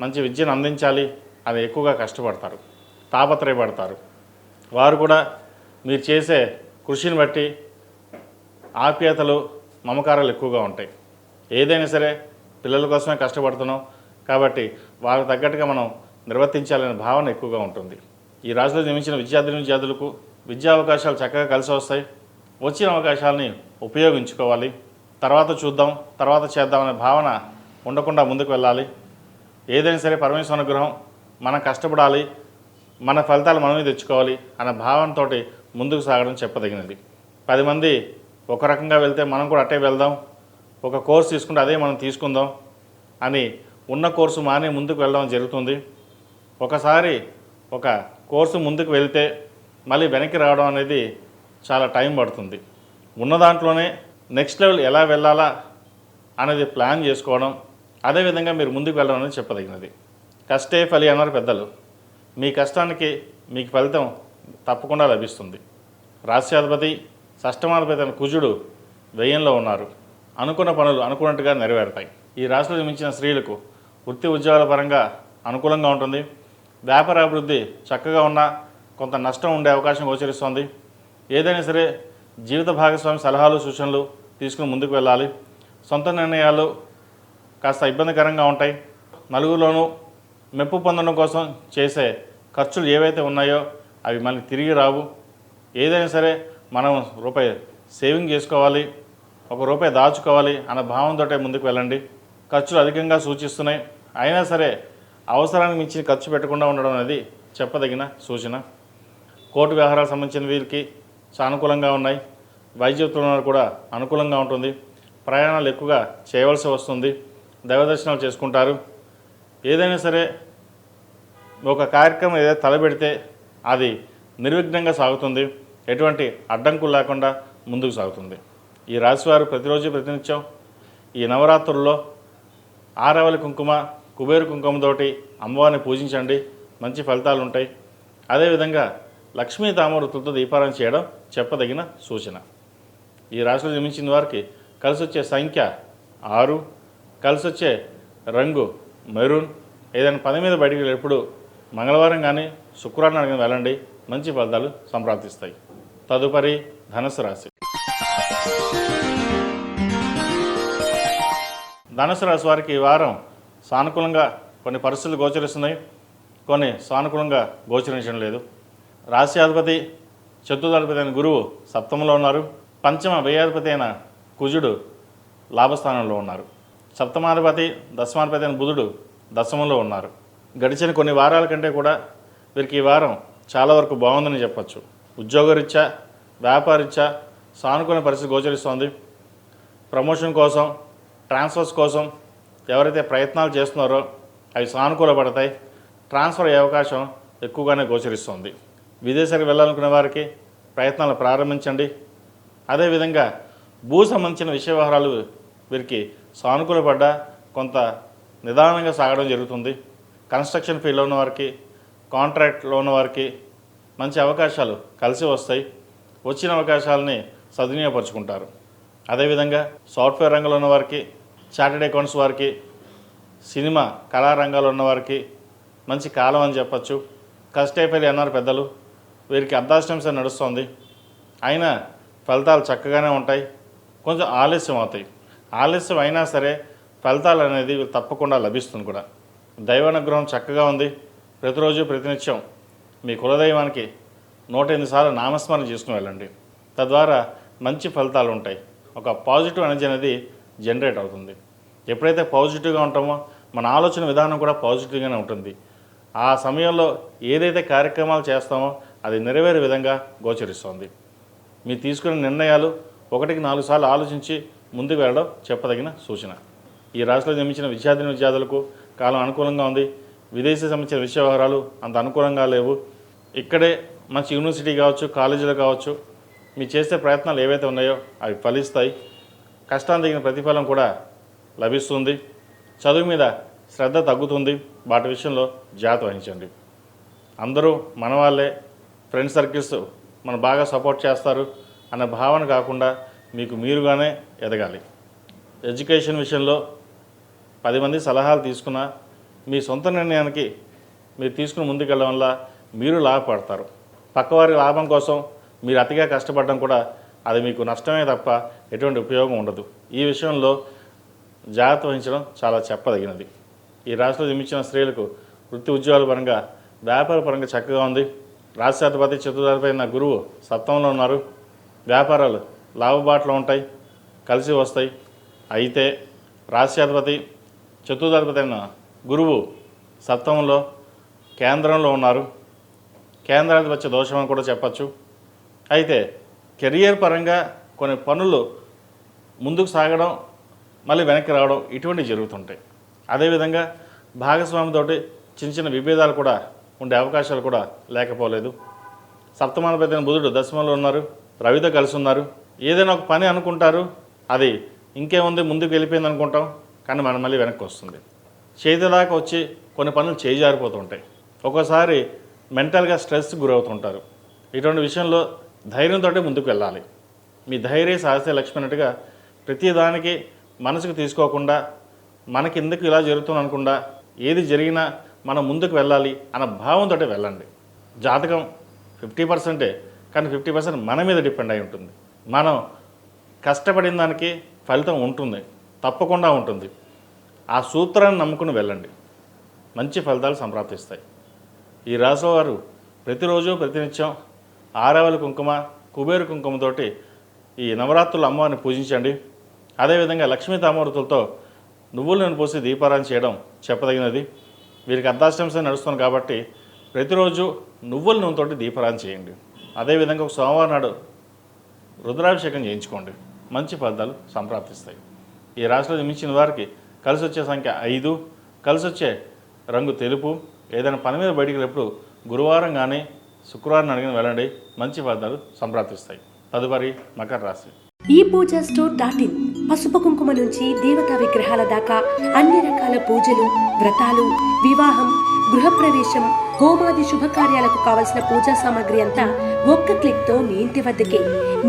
మంచి విద్యను అందించాలి అని ఎక్కువగా కష్టపడతారు, తాపత్రయపడతారు. వారు కూడా మీరు చేసే కృషిని బట్టి ఆప్యాయతలు మమకారాలు ఎక్కువగా ఉంటాయి. ఏదైనా సరే పిల్లల కోసమే కష్టపడుతున్నాం కాబట్టి వాళ్ళకి తగ్గట్టుగా మనం నిర్వర్తించాలనే భావన ఎక్కువగా ఉంటుంది. ఈ రాశిలో జన్మించిన విద్యార్థులకు విద్యా అవకాశాలు చక్కగా కలిసి వస్తాయి. వచ్చిన అవకాశాలని ఉపయోగించుకోవాలి. తర్వాత చూద్దాం, తర్వాత చేద్దామనే భావన ఉండకుండా ముందుకు వెళ్ళాలి. ఏదైనా సరే పరమేశ్వర అనుగ్రహం, మనం కష్టపడాలి, మన ఫలితాలు మనమే తెచ్చుకోవాలి అనే భావనతో ముందుకు సాగడం చెప్పదగినది. 10 మంది ఒక రకంగా వెళ్తే మనం కూడా అట్టే వెళ్దాం, ఒక కోర్సు తీసుకుంటే అదే మనం తీసుకుందాం అని ఉన్న కోర్సు మానే ముందుకు వెళ్ళడం జరుగుతుంది. ఒకసారి ఒక కోర్సు ముందుకు వెళ్తే మళ్ళీ వెనక్కి రావడం అనేది చాలా టైం పడుతుంది. ఉన్న దాంట్లోనే నెక్స్ట్ లెవెల్ ఎలా వెళ్ళాలా అనేది ప్లాన్ చేసుకోవడం, అదేవిధంగా మీరు ముందుకు వెళ్ళడం అనేది చెప్పదగినది. కష్టే ఫలి అన్నారు పెద్దలు. మీ కష్టానికి మీకు ఫలితం తప్పకుండా లభిస్తుంది. రాశ్యాధిపతి షష్టమాధిపతి అయిన కుజుడు వ్యయంలో ఉన్నారు. అనుకున్న పనులు అనుకున్నట్టుగా నెరవేరుతాయి. ఈ రాశిలో జన్మించిన స్త్రీలకు వృత్తి ఉద్యోగాల పరంగా అనుకూలంగా ఉంటుంది. వ్యాపార అభివృద్ధి చక్కగా ఉన్నా కొంత నష్టం ఉండే అవకాశం గోచరిస్తోంది. ఏదైనా సరే జీవిత భాగస్వామి సలహాలు సూచనలు తీసుకుని ముందుకు వెళ్ళాలి. సొంత నిర్ణయాలు కాస్త ఇబ్బందికరంగా ఉంటాయి. నలుగురిలోనూ మెప్పు పొందడం కోసం చేసే ఖర్చులు ఏవైతే ఉన్నాయో అవి మళ్ళీ తిరిగి రావు. ఏదైనా సరే మనం రూపాయి సేవింగ్ చేసుకోవాలి, ₹1 దాచుకోవాలి అన్న భావంతో ముందుకు వెళ్ళండి. ఖర్చులు అధికంగా సూచిస్తున్నాయి. అయినా సరే అవసరానికి మించి ఖర్చు పెట్టకుండా ఉండడం అనేది చెప్పదగిన సూచన. కోర్టు వ్యవహారాలకు సంబంధించిన వీరికి సానుకూలంగా ఉన్నాయి. వైద్యులు కూడా అనుకూలంగా ఉంటుంది. ప్రయాణాలు ఎక్కువగా చేయవలసి వస్తుంది. దైవదర్శనాలు చేసుకుంటారు. ఏదైనా సరే ఒక కార్యక్రమం ఏదైతే తలపెడితే అది నిర్విఘ్నంగా సాగుతుంది. ఎటువంటి అడ్డంకులు లేకుండా ముందుకు సాగుతుంది. ఈ రాశివారు ప్రతిరోజు ప్రతినిత్యం ఈ నవరాత్రుల్లో ఆరవలి కుంకుమ, కుబేరు కుంకుమతోటి అమ్మవారిని పూజించండి, మంచి ఫలితాలు ఉంటాయి. అదేవిధంగా లక్ష్మీ తామరతులతో దీపారాధన చేయడం చెప్పదగిన సూచన. ఈ రాశిలో జన్మించిన వారికి కలిసి వచ్చే సంఖ్య 6, కలిసి వచ్చే రంగు మెరూన్. ఏదైనా పని మీద బయటికి వెళ్ళేటప్పుడు మంగళవారం కానీ శుక్రవారం కానీ వెళ్ళండి, మంచి ఫలితాలు సంప్రాప్తిస్తాయి. తదుపరి ధనుసు రాశి. ధనుసు రాశి వారికి ఈ వారం సానుకూలంగా కొన్ని పరిస్థితులు గోచరిస్తున్నాయి, కొన్ని సానుకూలంగా గోచరించడం లేదు. రాశ్యాధిపతి చతుర్థాధిపతి అయిన గురువు సప్తమంలో ఉన్నారు. పంచమ వ్యయాధిపతి అయిన కుజుడు లాభస్థానంలో ఉన్నారు. సప్తమాధిపతి దశమాధిపతి అయిన బుధుడు దశమంలో ఉన్నారు. గడిచిన కొన్ని వారాల కంటే కూడా వీరికి ఈ వారం చాలా వరకు బాగుందని చెప్పచ్చు. ఉద్యోగరీత్యా వ్యాపారరీత్యా సానుకూల పరిస్థితి గోచరిస్తోంది. ప్రమోషన్ కోసం, ట్రాన్స్ఫర్స్ కోసం ఎవరైతే ప్రయత్నాలు చేస్తున్నారో అవి సానుకూల పడతాయి. ట్రాన్స్ఫర్ అయ్యే అవకాశం ఎక్కువగానే గోచరిస్తోంది. విదేశాలకు వెళ్ళాలనుకునే వారికి ప్రయత్నాలు ప్రారంభించండి. అదేవిధంగా భూ సంబంధించిన విషయ వ్యవహారాలు వీరికి సానుకూల పడ్డా కొంత నిదానంగా సాగడం జరుగుతుంది. కన్స్ట్రక్షన్ ఫీల్డ్లో ఉన్న వారికి, కాంట్రాక్ట్లో ఉన్న వారికి మంచి అవకాశాలు కలిసి వస్తాయి. వచ్చిన అవకాశాలని సద్వినియోగపరుచుకుంటారు. అదేవిధంగా సాఫ్ట్వేర్ రంగంలో ఉన్న వారికి, చార్టెడ్ అకౌంట్స్ వారికి, సినిమా కళారంగాల్లో ఉన్న వారికి మంచి కాలం అని చెప్పచ్చు. కష్టైపోయి అన్నారు పెద్దలు. వీరికి అర్ధాష్టంశ నడుస్తుంది. అయినా ఫలితాలు చక్కగానే ఉంటాయి. కొంచెం ఆలస్యం అవుతాయి. ఆలస్యం అయినా సరే ఫలితాలు అనేది తప్పకుండా లభిస్తుంది కూడా. దైవానుగ్రహం చక్కగా ఉంది. ప్రతిరోజు ప్రతినిత్యం మీ కులదైవానికి 108 సార్లు నామస్మరణ చేసుకుని వెళ్ళండి. తద్వారా మంచి ఫలితాలు ఉంటాయి. ఒక పాజిటివ్ ఎనర్జీ అనేది జనరేట్ అవుతుంది. ఎప్పుడైతే పాజిటివ్గా ఉంటామో మన ఆలోచన విధానం కూడా పాజిటివ్గానే ఉంటుంది. ఆ సమయంలో ఏదైతే కార్యక్రమాలు చేస్తామో అది నెరవేరే విధంగా గోచరిస్తుంది. మీరు తీసుకునే నిర్ణయాలు 1కి 4 సార్లు ఆలోచించి ముందుకు వెళ్ళడం చెప్పదగిన సూచన. ఈ రాశిలో జన్మించిన విద్యార్థులకు కాలం అనుకూలంగా ఉంది. విదేశీ సంబంధించిన విషయ వ్యవహారాలు అంత అనుకూలంగా లేవు. ఇక్కడే మంచి యూనివర్సిటీ కావచ్చు, కాలేజీలు కావచ్చు, మీరు చేసే ప్రయత్నాలు ఏవైతే ఉన్నాయో అవి ఫలిస్తాయి. కష్టాన్ని తగిన ప్రతిఫలం కూడా లభిస్తుంది. చదువు మీద శ్రద్ధ తగ్గుతుంది. వాటి విషయంలో జాగ్రత్త వహించండి. అందరూ మన వాళ్ళే, ఫ్రెండ్ సర్కిల్స్ మనం బాగా సపోర్ట్ చేస్తారు అన్న భావన కాకుండా మీకు మీరుగానే ఎదగాలి. ఎడ్యుకేషన్ విషయంలో 10 మంది సలహాలు తీసుకున్నా మీ సొంత నిర్ణయానికి మీరు తీసుకుని ముందుకెళ్ళడం వల్ల మీరు లాభపడతారు. పక్కవారి లాభం కోసం మీరు అతిగా కష్టపడడం కూడా అది మీకు నష్టమే తప్ప ఎటువంటి ఉపయోగం ఉండదు. ఈ విషయంలో జాగ్రత్త వహించడం చాలా చెప్పదగినది. ఈ రాశిలో జన్మించిన స్త్రీలకు వృత్తి ఉద్యోగాల పరంగా, వ్యాపార పరంగా చక్కగా ఉంది. రాష్ట్రాధిపతి చతుర్థాధిపతి గురువు సప్తమంలో ఉన్నారు. వ్యాపారాలు లాభబాటలో ఉంటాయి, కలిసి వస్తాయి. అయితే రాష్ట్రాధిపతి చతుర్థాధిపతి అయిన గురువు సప్తమంలో కేంద్రంలో ఉన్నారు. కేంద్రాధిపత్య దోషం అని కూడా చెప్పచ్చు. అయితే కెరియర్ పరంగా కొన్ని పనులు ముందుకు సాగడం, మళ్ళీ వెనక్కి రావడం ఇటువంటివి జరుగుతుంటాయి. అదేవిధంగా భాగస్వామితోటి చిన్న చిన్న విభేదాలు కూడా ఉండే అవకాశాలు కూడా లేకపోలేదు. సప్తమాధిపతి అయిన బుధుడు దశమంలో ఉన్నారు, రవితో కలిసి ఉన్నారు. ఏదైనా ఒక పని అనుకుంటారు, అది ఇంకేముంది ముందుకు వెళ్ళిపోయింది అనుకుంటాం, కానీ మనం మళ్ళీ వెనక్కి వస్తుంది. చేతిదాకా వచ్చి కొన్ని పనులు చేజారిపోతుంటాయి. ఒక్కోసారి మెంటల్గా స్ట్రెస్ గురవుతుంటారు. ఇటువంటి విషయంలో ధైర్యంతో ముందుకు వెళ్ళాలి. మీ ధైర్య సాహసే లక్ష్మి అన్నట్టుగా ప్రతిదానికి మనసుకు తీసుకోకుండా, మనకి ఎందుకు ఇలా జరుగుతుంది అనకుండా, ఏది జరిగినా మనం ముందుకు వెళ్ళాలి అన్న భావంతో వెళ్ళండి. జాతకం 50%, కానీ 50% మన మీద డిపెండ్ అయి ఉంటుంది. మనం కష్టపడిన దానికి ఫలితం ఉంటుంది, తప్పకుండా ఉంటుంది. ఆ సూత్రాన్ని నమ్ముకుని వెళ్ళండి, మంచి ఫలితాలు సంప్రాప్తిస్తాయి. ఈ రాశి వారు ప్రతిరోజు ప్రతినిత్యం ఆరావళి కుంకుమ, కుబేరు కుంకుమతోటి ఈ నవరాత్రుల అమ్మవారిని పూజించండి. అదేవిధంగా లక్ష్మీ తామూర్తులతో నువ్వుల నూనె పోసి దీపారాధన చేయడం చెప్పదగినది. వీరికి అర్ధాష్టమి నడుస్తుంది కాబట్టి ప్రతిరోజు నువ్వుల నూనెతోటి దీపారాధన చేయండి. అదేవిధంగా ఒక సోమవారం నాడు రుద్రాభిషేకం చేయించుకోండి, మంచి ఫలితాలు సంప్రాప్తిస్తాయి. ఈ రాశిలో జన్మించిన వారికి కలిసి వచ్చే సంఖ్య 5, కలిసి వచ్చే రంగు తెలుపు. ఏదైనా పని మీద బయటికి వెళ్ళినప్పుడు గురువారం కానీ శుక్రవారం అడిగిన వెళ్ళండి, మంచి ఫలితాలు సంప్రాప్తిస్తాయి. తదుపరి మకర రాశి. ఈ పూజా స్టోర్.in పసుపు కుంకుమ నుంచి దేవతా విగ్రహాల దాకా అన్ని రకాల పూజలు, వ్రతాలు, వివాహం, గృహప్రవేశం, హోమాది శుభకార్యాలకు కావలసిన పూజా సామాగ్రి అంతా ఒక్క క్లిక్తో మీ ఇంటి వద్దకే.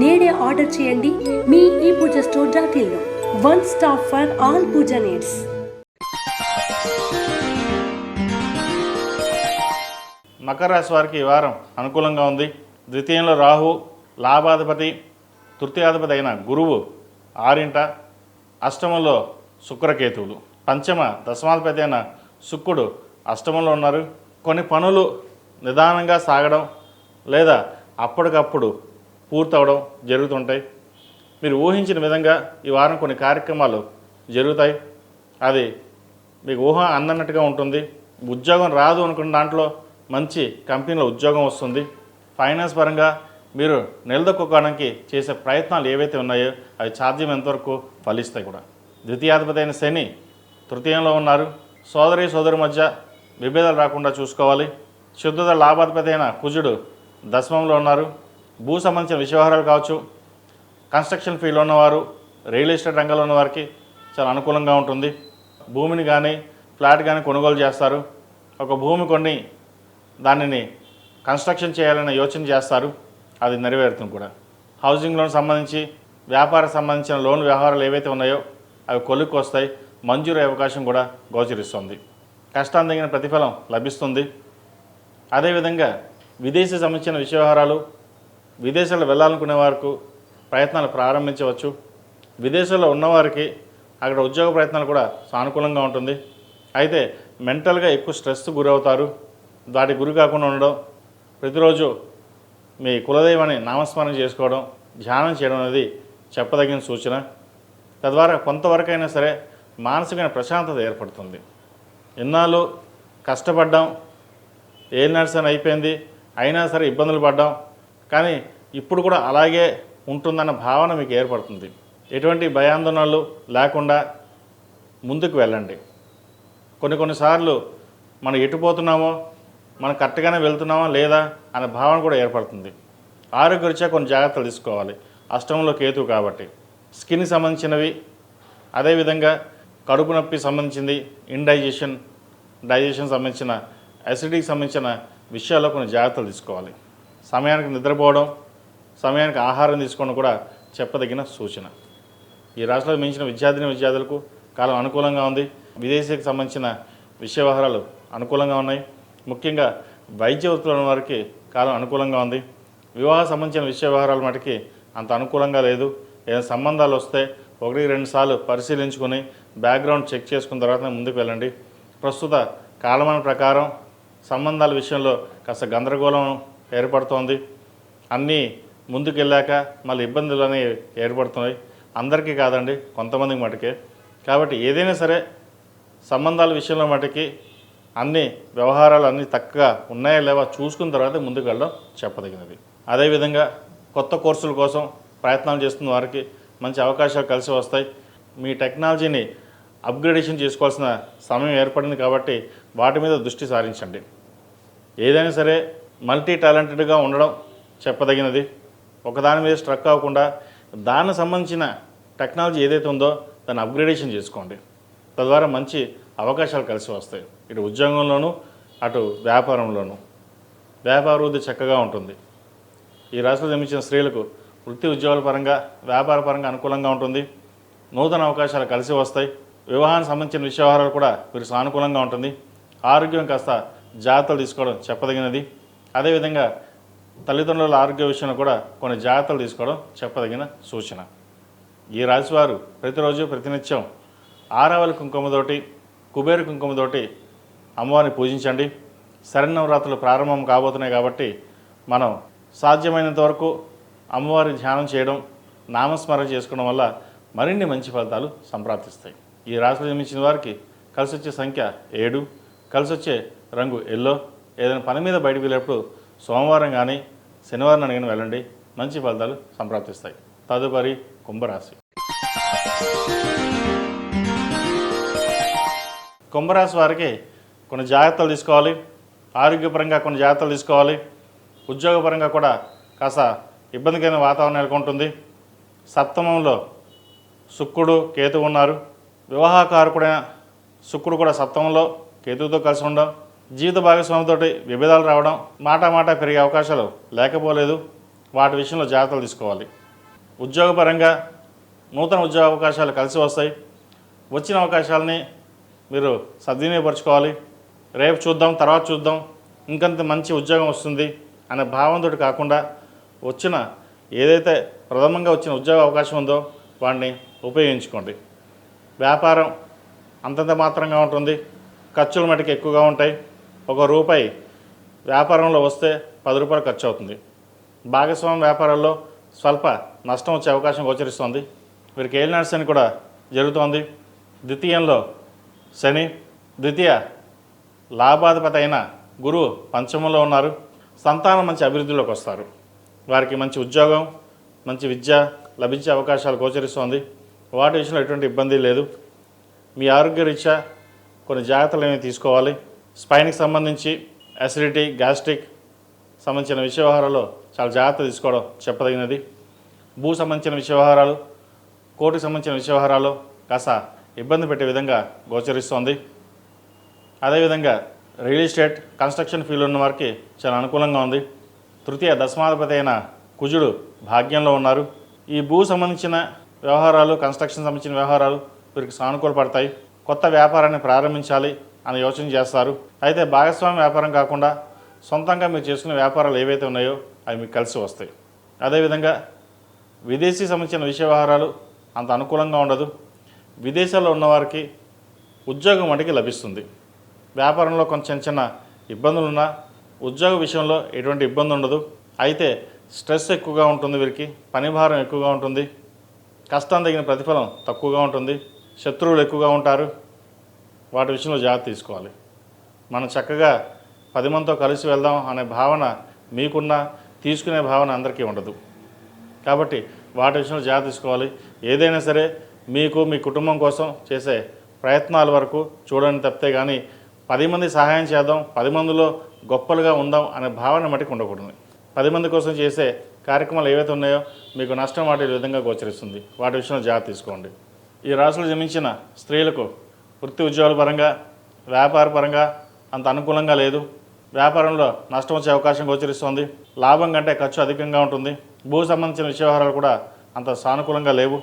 నేడే ఆర్డర్ చేయండి మీ ఈ పూజా స్టోర్.in లో. One stop for all puja needs. మకర రాశి వారికి ఈ వారం అనుకూలంగా ఉంది. ద్వితీయంలో రాహు, లాభాధిపతి, తృతీయాధిపతి అయిన గురువు 6, అష్టమంలో శుక్రకేతువులు, పంచమ దశమాధిపతి అయిన శుక్రుడు అష్టమంలో ఉన్నారు. కొన్ని పనులు నిదానంగా సాగడం లేదా అప్పటికప్పుడు పూర్తవడం జరుగుతుంటాయి. మీరు ఊహించిన విధంగా ఈ వారం కొన్ని కార్యక్రమాలు జరుగుతాయి. అది మీకు ఊహ అందన్నట్టుగా ఉంటుంది. ఉద్యోగం రాదు అనుకున్న దాంట్లో మంచి కంపెనీలో ఉద్యోగం వస్తుంది. ఫైనాన్స్ పరంగా మీరు నిలదొక్కుకోవడానికి చేసే ప్రయత్నాలు ఏవైతే ఉన్నాయో అవి సాధ్యం ఎంతవరకు ఫలిస్తాయి కూడా. ద్వితీయాధిపతి అయిన శని తృతీయంలో ఉన్నారు. సోదరి మధ్య విభేదాలు రాకుండా చూసుకోవాలి. శుద్ధ లాభాధిపతి అయిన కుజుడు దశమంలో ఉన్నారు. భూ సంబంధించిన విషయవహారాలు కావచ్చు, కన్స్ట్రక్షన్ ఫీల్డ్లో ఉన్నవారు, రియల్ ఎస్టేట్ రంగంలో ఉన్నవారికి చాలా అనుకూలంగా ఉంటుంది. భూమిని కానీ ఫ్లాట్ కానీ కొనుగోలు చేస్తారు. ఒక భూమి కొని దానిని కన్స్ట్రక్షన్ చేయాలనే యోచన చేస్తారు, అది నెరవేరుతుంది కూడా. హౌసింగ్ లోన్ సంబంధించి, వ్యాపారం సంబంధించిన లోన్ వ్యవహారాలు ఏవైతే ఉన్నాయో అవి కొలుక్కు వస్తాయి. మంజూరు అవకాశం కూడా గోచరిస్తుంది. కష్టాన్ని తగిన ప్రతిఫలం లభిస్తుంది. అదేవిధంగా విదేశీ సంబంధించిన విషయవహారాలు, విదేశాల్లో వెళ్ళాలనుకునే వారికి ప్రయత్నాలు ప్రారంభించవచ్చు. విదేశాల్లో ఉన్నవారికి అక్కడ ఉద్యోగ ప్రయత్నాలు కూడా సానుకూలంగా ఉంటుంది. అయితే మెంటల్గా ఎక్కువ స్ట్రెస్ గురవుతారు. దాటి గురి కాకుండా ఉండడం, ప్రతిరోజు మీ కులదైవాన్ని నామస్మరణ చేసుకోవడం, ధ్యానం చేయడం అనేది చెప్పదగిన సూచన. తద్వారా కొంతవరకైనా సరే మానసికమైన ప్రశాంతత ఏర్పడుతుంది. ఇన్నాళ్ళు కష్టపడ్డాం, ఏ నర్సన్ అయిపోయింది, అయినా సరే ఇబ్బందులు పడ్డాం, కానీ ఇప్పుడు కూడా అలాగే ఉంటుందన్న భావన మీకు ఏర్పడుతుంది. ఎటువంటి భయాందోళనలు లేకుండా ముందుకు వెళ్ళండి. కొన్నిసార్లు మనం ఎటుపోతున్నామో, మనం కరెక్ట్గానే వెళ్తున్నామా లేదా అనే భావన కూడా ఏర్పడుతుంది. ఆరోగ్యరీత్యా కొన్ని జాగ్రత్తలు తీసుకోవాలి. అష్టమంలో కేతువు కాబట్టి స్కిన్కి సంబంధించినవి, అదేవిధంగా కడుపు నొప్పి సంబంధించింది, డైజెషన్ సంబంధించిన, అసిడిటీకి సంబంధించిన విషయాల్లో కొన్ని జాగ్రత్తలు తీసుకోవాలి. సమయానికి నిద్రపోవడం, సమయానికి ఆహారం తీసుకోవడం కూడా చెప్పదగిన సూచన. ఈ రాశిలో మించిన విద్యార్థులకు కాలం అనుకూలంగా ఉంది. విదేశీకి సంబంధించిన విషయ వ్యవహారాలు అనుకూలంగా ఉన్నాయి. ముఖ్యంగా వైద్య వృత్తుల వారికి కాలం అనుకూలంగా ఉంది. వివాహ సంబంధించిన విషయ వ్యవహారాల మటుకి అంత అనుకూలంగా లేదు. ఏదైనా సంబంధాలు వస్తే 1-2 సార్లు పరిశీలించుకొని బ్యాక్గ్రౌండ్ చెక్ చేసుకున్న తర్వాత ముందుకు వెళ్ళండి. ప్రస్తుత కాలమాన ప్రకారం సంబంధాల విషయంలో కాస్త గందరగోళం ఏర్పడుతోంది. అన్నీ ముందుకు వెళ్ళాక మళ్ళీ ఇబ్బందులు అనేవి ఏర్పడుతున్నాయి. అందరికీ కాదండి, కొంతమందికి మటుకే. కాబట్టి ఏదైనా సరే సంబంధాల విషయంలో మటుకి అన్ని వ్యవహారాలు అన్నీ చక్కగా ఉన్నాయా లేవా చూసుకున్న తర్వాత ముందుకు వెళ్ళడం చెప్పదగినది. అదేవిధంగా కొత్త కోర్సుల కోసం ప్రయత్నాలు చేస్తున్న వారికి మంచి అవకాశాలు కలిసి వస్తాయి. మీ టెక్నాలజీని అప్గ్రేడేషన్ చేసుకోవాల్సిన సమయం ఏర్పడింది కాబట్టి వాటి మీద దృష్టి సారించండి. ఏదైనా సరే మల్టీ టాలెంటెడ్గా ఉండడం చెప్పదగినది. ఒకదాని మీద స్ట్రక్ అవ్వకుండా దానికి సంబంధించిన టెక్నాలజీ ఏదైతే ఉందో దాన్ని అప్గ్రేడేషన్ చేసుకోండి. తద్వారా మంచి అవకాశాలు కలిసి వస్తాయి. ఇటు ఉద్యోగంలోనూ అటు వ్యాపారంలోనూ వ్యాపారాభివృద్ధి చక్కగా ఉంటుంది. ఈ రాశిలో జన్మించిన స్త్రీలకు వృత్తి ఉద్యోగాల పరంగా వ్యాపార పరంగా అనుకూలంగా ఉంటుంది. నూతన అవకాశాలు కలిసి వస్తాయి. వివాహానికి సంబంధించిన విషయాలు కూడా వీరు సానుకూలంగా ఉంటుంది. ఆరోగ్యం కాస్త జాగ్రత్తలు తీసుకోవడం చెప్పదగినది. అదేవిధంగా తల్లిదండ్రుల ఆరోగ్య విషయంలో కూడా కొన్ని జాగ్రత్తలు తీసుకోవడం చెప్పదగిన సూచన. ఈ రాశివారు ప్రతిరోజు ప్రతినిత్యం ఆరావళి కుంకుమతోటి కుబేర కుంకుమతోటి అమ్మవారిని పూజించండి. శరన్నవరాత్రులు ప్రారంభం కాబోతున్నాయి కాబట్టి మనం సాధ్యమైనంత వరకు అమ్మవారి ధ్యానం చేయడం, నామస్మరణ చేసుకోవడం వల్ల మరిన్ని మంచి ఫలితాలు సంప్రాప్తిస్తాయి. ఈ రాశిలో జన్మించిన వారికి కలిసి వచ్చే సంఖ్య 7, కలిసి వచ్చే రంగు ఎల్లో. ఏదైనా పని మీద బయటకు వెళ్ళేటప్పుడు సోమవారం కానీ శనివారం కానీ వెళ్ళండి, మంచి ఫలితాలు సంప్రాప్తిస్తాయి. తదుపరి కుంభరాశి. కుంభరాశి వారికి కొన్ని జాగ్రత్తలు తీసుకోవాలి. ఆరోగ్యపరంగా కొన్ని జాగ్రత్తలు తీసుకోవాలి. ఉద్యోగపరంగా కూడా కాస్త ఇబ్బందికరమైన వాతావరణం నెలకొంటుంది. సప్తమంలో శుక్రుడు కేతువు ఉన్నారు. వివాహకారకుడైన శుక్రుడు కూడా సప్తమంలో కేతువుతో కలిసి ఉండడం, జీవిత భాగస్వామితో విభేదాలు రావడం, మాట పెరిగే అవకాశాలు లేకపోలేదు. వాటి విషయంలో జాగ్రత్తలు తీసుకోవాలి. ఉద్యోగపరంగా నూతన ఉద్యోగ అవకాశాలు కలిసి వస్తాయి. వచ్చిన అవకాశాలని మీరు సద్వినియోగపరచుకోవాలి. రేపు చూద్దాం, తర్వాత చూద్దాం, ఇంకంత మంచి ఉద్యోగం వస్తుంది అనే భావంతో కాకుండా వచ్చిన ఏదైతే ప్రథమంగా వచ్చిన ఉద్యోగ అవకాశం ఉందో వాడిని ఉపయోగించుకోండి. వ్యాపారం అంతంత మాత్రంగా ఉంటుంది. ఖర్చులు మటుకు ఎక్కువగా ఉంటాయి. ₹1 వ్యాపారంలో వస్తే ₹10 ఖర్చు అవుతుంది. భాగస్వామ్య వ్యాపారాల్లో స్వల్ప నష్టం వచ్చే అవకాశం గోచరిస్తోంది. వీరికి ఏలినాటి శని కూడా జరుగుతోంది. ద్వితీయంలో శని, ద్వితీయ లాభాధిపతి అయిన గురువు పంచమంలో ఉన్నారు. సంతానం మంచి అభివృద్ధిలోకి వస్తారు. వారికి మంచి ఉద్యోగం, మంచి విద్య లభించే అవకాశాలు గోచరిస్తోంది. వాటి విషయంలో ఎటువంటి ఇబ్బంది లేదు. మీ ఆరోగ్య రీత్యా కొన్ని జాగ్రత్తలు ఏమి తీసుకోవాలి. స్పైన్కి సంబంధించి అసిడిటీ, గ్యాస్ట్రిక్ సంబంధించిన విషయ వ్యవహారాల్లో చాలా జాగ్రత్త తీసుకోవడం చెప్పదగినది. భూ సంబంధించిన విషయ వ్యవహారాలు, కోర్టుకు సంబంధించిన విషయ వ్యవహారాలు కాస్త ఇబ్బంది పెట్టే విధంగా గోచరిస్తోంది. అదేవిధంగా రియల్ ఎస్టేట్, కన్స్ట్రక్షన్ ఫీల్డ్ ఉన్న వారికి చాలా అనుకూలంగా ఉంది. తృతీయ దశమాధిపతి అయిన కుజుడు భాగ్యంలో ఉన్నారు. ఈ భూ సంబంధించిన వ్యవహారాలు, కన్స్ట్రక్షన్ సంబంధించిన వ్యవహారాలు వీరికి సానుకూలపడతాయి. కొత్త వ్యాపారాన్ని ప్రారంభించాలి అని యోచన చేస్తారు. అయితే భాగస్వామ్య వ్యాపారం కాకుండా సొంతంగా మీరు చేసుకునే వ్యాపారాలు ఏవైతే ఉన్నాయో అవి మీకు కలిసి వస్తాయి. అదేవిధంగా విదేశీ సంబంధించిన విషయ వ్యవహారాలు అంత అనుకూలంగా ఉండదు. విదేశాల్లో ఉన్నవారికి ఉద్యోగం మటుకి లభిస్తుంది. వ్యాపారంలో కొంచెం చిన్న ఇబ్బందులున్నా ఉద్యోగ విషయంలో ఎటువంటి ఇబ్బంది ఉండదు. అయితే స్ట్రెస్ ఎక్కువగా ఉంటుంది. వీరికి పని భారం ఎక్కువగా ఉంటుంది. కష్టం తగిన ప్రతిఫలం తక్కువగా ఉంటుంది. శత్రువులు ఎక్కువగా ఉంటారు. వాటి విషయంలో జాగ్రత్త తీసుకోవాలి. మనం చక్కగా 10 మందితో కలిసి వెళ్దాం అనే భావన మీకున్న, తీసుకునే భావన అందరికీ ఉండదు. కాబట్టి వాటి విషయంలో జాగ్రత్త తీసుకోవాలి. ఏదైనా సరే మీకు, మీ కుటుంబం కోసం చేసే ప్రయత్నాల వరకు చూడని తప్పితే కానీ 10 మంది సహాయం చేద్దాం, 10 మందిలో గొప్పలుగా ఉందాం అనే భావన మటుకు ఉండకూడదు. 10 మంది కోసం చేసే కార్యక్రమాలు ఏవైతే ఉన్నాయో మీకు నష్టం వాటి విధంగా గోచరిస్తుంది. వాటి విషయంలో జాగ్రత్త తీసుకోండి. ఈ రాశిలో జన్మించిన స్త్రీలకు వృత్తి ఉద్యోగాల పరంగా, వ్యాపార పరంగా అంత అనుకూలంగా లేదు. వ్యాపారంలో నష్టం వచ్చే అవకాశం గోచరిస్తోంది. లాభం కంటే ఖర్చు అధికంగా ఉంటుంది. భూ సంబంధించిన విషయవహారాలు కూడా అంత సానుకూలంగా లేవు.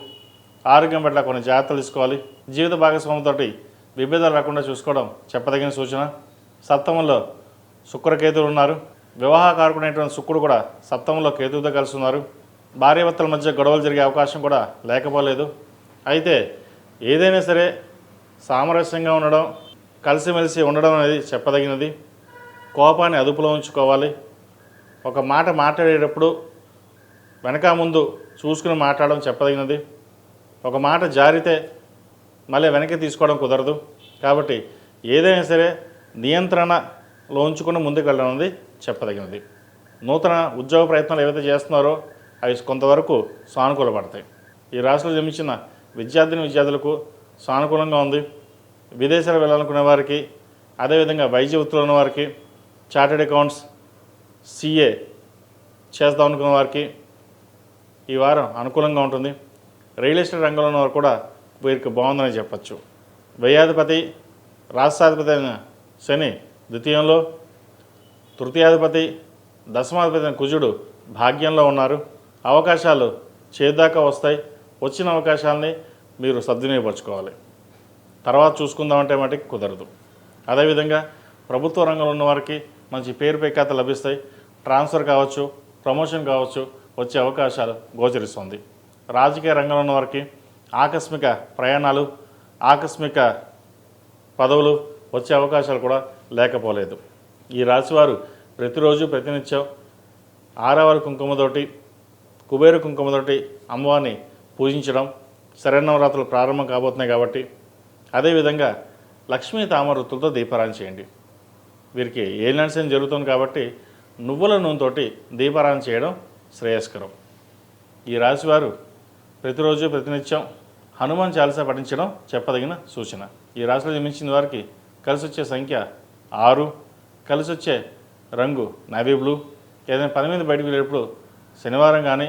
ఆరోగ్యం పట్ల కొన్ని జాగ్రత్తలు తీసుకోవాలి. జీవిత భాగస్వామితో విభేదాలు రాకుండా చూసుకోవడం చెప్పదగిన సూచన. సప్తమంలో శుక్రకేతువులు ఉన్నారు. వివాహకారకుడైనటువంటి శుక్రుడు కూడా సప్తమంలో కేతువుతో కలుస్తున్నారు. భార్యాభర్తల మధ్య గొడవలు జరిగే అవకాశం కూడా లేకపోలేదు. అయితే ఏదైనా సరే సామరస్యంగా ఉండడం, కలిసిమెలిసి ఉండడం అనేది చెప్పదగినది. కోపాన్ని అదుపులో ఉంచుకోవాలి. ఒక మాట మాట్లాడేటప్పుడు వెనక ముందు చూసుకుని మాట్లాడడం చెప్పదగినది. ఒక మాట జారితే మళ్ళీ వెనక్కి తీసుకోవడం కుదరదు. కాబట్టి ఏదైనా సరే నియంత్రణలో ఉంచుకుని ముందుకు వెళ్ళడం అనేది చెప్పదగినది. నూతన ఉద్యోగ ప్రయత్నాలు ఏవైతే చేస్తున్నారో అవి కొంతవరకు సానుకూలపడతాయి. ఈ రాశిలో జన్మించిన విద్యార్థులకు సానుకూలంగా ఉంది. విదేశాలు వెళ్ళాలనుకునే వారికి, అదేవిధంగా వైద్య వృత్తిలో ఉన్న వారికి, చార్టెడ్ అకౌంట్స్, CA చేద్దాం అనుకున్న వారికి ఈ వారం అనుకూలంగా ఉంటుంది. రియల్ ఎస్టేట్ రంగంలో ఉన్న వారు కూడా వీరికి బాగుందని చెప్పచ్చు. వ్యయాధిపతి రాష్ట్రాధిపతి అయిన శని ద్వితీయంలో, తృతీయాధిపతి దశమాధిపతి అయిన కుజుడు భాగ్యంలో ఉన్నారు. అవకాశాలు చేదాకా వస్తాయి. వచ్చిన అవకాశాలని మీరు సద్వినియోగపరచుకోవాలి. తర్వాత చూసుకుందామంటే మటుకు కుదరదు. అదేవిధంగా ప్రభుత్వ రంగంలో ఉన్న వారికి మంచి పేరు ప్రఖ్యాతలు లభిస్తాయి. ట్రాన్స్ఫర్ కావచ్చు, ప్రమోషన్ కావచ్చు వచ్చే అవకాశాలు గోచరిస్తుంది. రాజకీయ రంగంలో ఉన్న వారికి ఆకస్మిక ప్రయాణాలు, ఆకస్మిక పదవులు వచ్చే అవకాశాలు కూడా లేకపోలేదు. ఈ రాశివారు ప్రతిరోజు ప్రతినిత్యం 6వ కుంకుమతోటి, కుబేర కుంకుమతోటి అమ్మవారిని పూజించడం, శరన్నవరాత్రులు ప్రారంభం కాబోతున్నాయి కాబట్టి అదేవిధంగా లక్ష్మీ తామరతులతో దీపారాధన చేయండి. వీరికి ఏలినాడ్సేం జరుగుతుంది కాబట్టి నువ్వుల నూనెతోటి దీపారాధన చేయడం శ్రేయస్కరం. ఈ రాశివారు ప్రతిరోజు ప్రతినిత్యం హనుమాన్ చాలీసా పఠించడం చెప్పదగిన సూచన. ఈ రాశిలో జన్మించిన వారికి కలిసి వచ్చే సంఖ్య 6, కలిసి వచ్చే రంగు నేవీ బ్లూ. ఏదైనా పని మీద బయటకు వెళ్ళేటప్పుడు శనివారం కానీ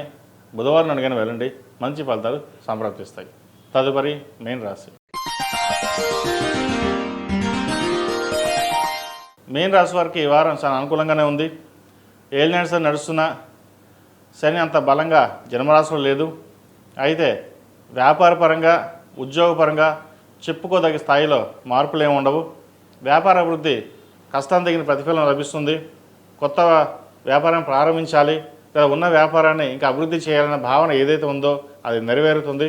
బుధవారం నాడు కానీ వెళ్ళండి, మంచి ఫలితాలు సంప్రాప్తిస్తాయి. తదుపరి మీన రాశి. మీన రాశి వారికి ఈ వారం చాలా అనుకూలంగానే ఉంది. ఏలినాడు శని నడుస్తున్న శని అంత బలంగా జన్మరాశిలో లేదు. అయితే వ్యాపారపరంగా, ఉద్యోగపరంగా చెప్పుకోదగ్గ స్థాయిలో మార్పులు ఏమి ఉండవు. వ్యాపార అభివృద్ధి కష్టం తగిన ప్రతిఫలం లభిస్తుంది. కొత్త వ్యాపారం ప్రారంభించాలి లేదా ఉన్న వ్యాపారాన్ని ఇంకా అభివృద్ధి చేయాలనే భావన ఏదైతే ఉందో అది నెరవేరుతుంది.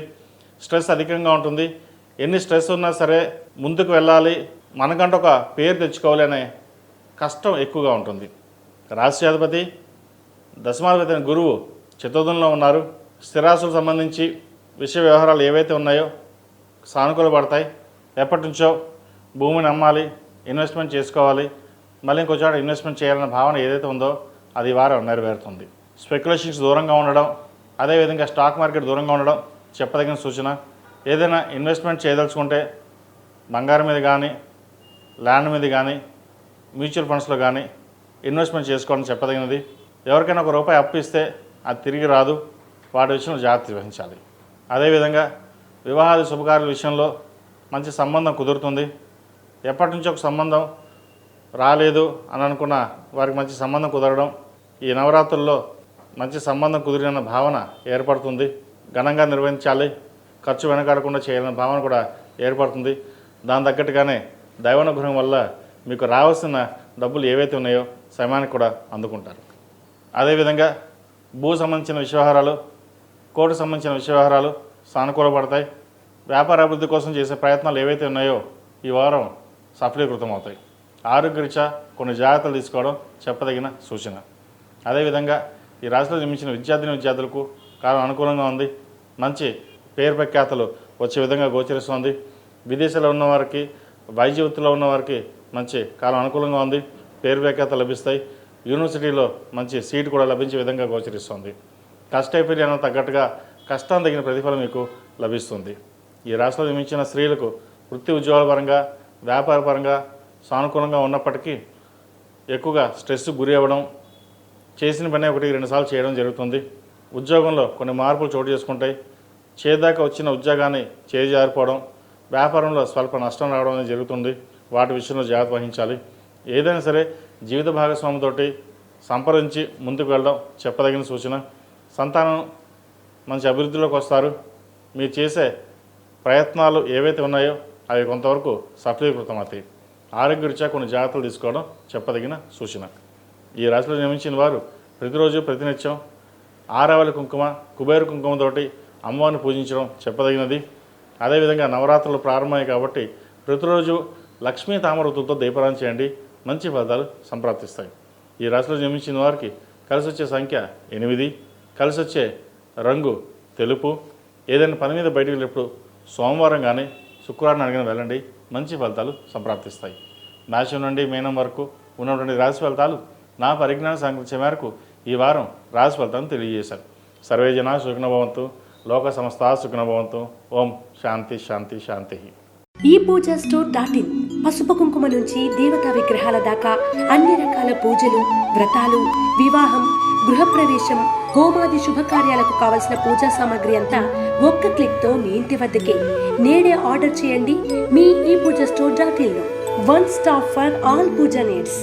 స్ట్రెస్ అధికంగా ఉంటుంది. ఎన్ని స్ట్రెస్ ఉన్నా సరే ముందుకు వెళ్ళాలి, మనకంటూ ఒక పేరు తెచ్చుకోవాలి అనే కష్టం ఎక్కువగా ఉంటుంది. రాష్ట్రాధిపతి దశమాధిపతి అయిన గురువు చతుర్థంలో ఉన్నారు. స్థిరాస్తులకు సంబంధించి విషయ వ్యవహారాలు ఏవైతే ఉన్నాయో సానుకూల పడతాయి. ఎప్పటి నుంచో భూమిని అమ్మాలి, ఇన్వెస్ట్మెంట్ చేసుకోవాలి, మళ్ళీ ఇంకో చోట ఇన్వెస్ట్మెంట్ చేయాలన్న భావన ఏదైతే ఉందో అది వారం నెరవేరుతుంది. స్పెక్యులేషన్స్ దూరంగా ఉండడం, అదేవిధంగా స్టాక్ మార్కెట్ దూరంగా ఉండడం చెప్పదగిన సూచన. ఏదైనా ఇన్వెస్ట్మెంట్ చేయదలుచుకుంటే బంగారం మీద కానీ, ల్యాండ్ మీద కానీ, మ్యూచువల్ ఫండ్స్లో కానీ ఇన్వెస్ట్మెంట్ చేసుకోవడం చెప్పదగినది. ఎవరికైనా ₹1 అప్పు ఇస్తే అది తిరిగి రాదు, వాటి విషయంలో జాగ్రత్త వహించాలి. అదేవిధంగా వివాహాది శుభకార్యాల విషయంలో మంచి సంబంధం కుదురుతుంది. ఎప్పటి నుంచో ఒక సంబంధం రాలేదు అని అనుకున్న వారికి మంచి సంబంధం కుదరడం, ఈ నవరాత్రుల్లో మంచి సంబంధం కుదిరిన భావన ఏర్పడుతుంది. ఘనంగా నిర్వహించాలి, ఖర్చు వెనకాడకుండా చేయాలన్న భావన కూడా ఏర్పడుతుంది. దాని తగ్గట్టుగానే దైవానుగ్రహం వల్ల మీకు రావాల్సిన డబ్బులు ఏవైతే ఉన్నాయో సమయానికి కూడా అందుకుంటారు. అదేవిధంగా భూ సంబంధించిన వ్యవహారాలు, కోర్టు సంబంధించిన వ్యవహారాలు సానుకూలపడతాయి. వ్యాపార అభివృద్ధి కోసం చేసే ప్రయత్నాలు ఏవైతే ఉన్నాయో ఈ వారం సఫలీకృతం అవుతాయి. ఆరోగ్యరీత్యా కొన్ని జాగ్రత్తలు తీసుకోవడం చెప్పదగిన సూచన. అదేవిధంగా ఈ రాశిలో జన్మించిన విద్యార్థులకు కాలం అనుకూలంగా ఉంది. మంచి పేరు ప్రఖ్యాతలు వచ్చే విధంగా గోచరిస్తుంది. విదేశాల్లో ఉన్నవారికి, వైద్య వృత్తిలో ఉన్నవారికి మంచి కాలం అనుకూలంగా ఉంది. పేరు ప్రఖ్యాతలు లభిస్తాయి. యూనివర్సిటీలో మంచి సీటు కూడా లభించే విధంగా గోచరిస్తుంది. కష్టైపోయిన తగ్గట్టుగా కష్టం తగిన ప్రతిఫలం మీకు లభిస్తుంది. ఈ రాశిలో జన్మించిన స్త్రీలకు వృత్తి ఉద్యోగాల పరంగా, వ్యాపార పరంగా సానుకూలంగా ఉన్నప్పటికీ ఎక్కువగా స్ట్రెస్ గురి అవ్వడం, చేసిన పని 1-2 సార్లు చేయడం జరుగుతుంది. ఉద్యోగంలో కొన్ని మార్పులు చోటు చేసుకుంటాయి. చేదాకా వచ్చిన ఉద్యోగాన్ని చేజారిపోవడం, వ్యాపారంలో స్వల్ప నష్టం రావడం అనేది జరుగుతుంది. వాటి విషయంలో జాగ్రత్త వహించాలి. ఏదైనా సరే జీవిత భాగస్వామితోటి సంప్రదించి ముందుకు వెళ్ళడం చెప్పదగిన సూచన. సంతానం మంచి అభివృద్ధిలోకి వస్తారు. మీరు చేసే ప్రయత్నాలు ఏవైతే ఉన్నాయో అవి కొంతవరకు సఫలీకృతం అవుతాయి. ఆరోగ్యరీత్యా కొన్ని జాగ్రత్తలు తీసుకోవడం చెప్పదగిన సూచన. ఈ రాశిలో జన్మించిన వారు ప్రతిరోజు ప్రతినిత్యం ఆరావళి కుంకుమ కుబేర కుంకుమతోటి అమ్మవారిని పూజించడం చెప్పదగినది. అదేవిధంగా నవరాత్రులు ప్రారంభమయ్యాయి కాబట్టి ప్రతిరోజు లక్ష్మీ తామరతులతో దీపారాధన చేయండి, మంచి ఫలితాలు సంప్రాప్తిస్తాయి. ఈ రాశిలో జన్మించిన వారికి కలిసి వచ్చే సంఖ్య 8, కలిసి వచ్చే రంగు తెలుపు. ఏదైనా పని మీద బయటకు వెళ్ళినప్పుడు సోమవారం కానీ శుక్రవారం అడిగిన వెళ్ళండి, మంచి ఫలితాలు సంప్రాప్తిస్తాయి. మేషం నుండి మీనం వరకు ఉన్నటువంటి రాశి ఫలితాలు నా పరిజ్ఞానం సంకల్పించే మేరకు ఈ వారం రాశి ఫలితాలను తెలియజేశారు. సర్వే జనా సుఖినో భవంతు, లోక సమస్తా సుఖినో భవంతు. ఓం శాంతి శాంతి శాంతి. ఈ పూజా స్టోర్ .in పసుపు కుంకుమ నుంచి దేవతా విగ్రహాల దాకా అన్ని రకాల పూజలు, వ్రతాలు, వివాహం, గృహప్రవేశం, హోమాది శుభకార్యాలకు కావలసిన పూజా సామాగ్రి అంతా ఒక్క క్లిక్తో మీ ఇంటి వద్దకే. నేడే ఆర్డర్ చేయండి మీ ఈ పూజా స్టోర్ .in లో. One stop for all puja needs.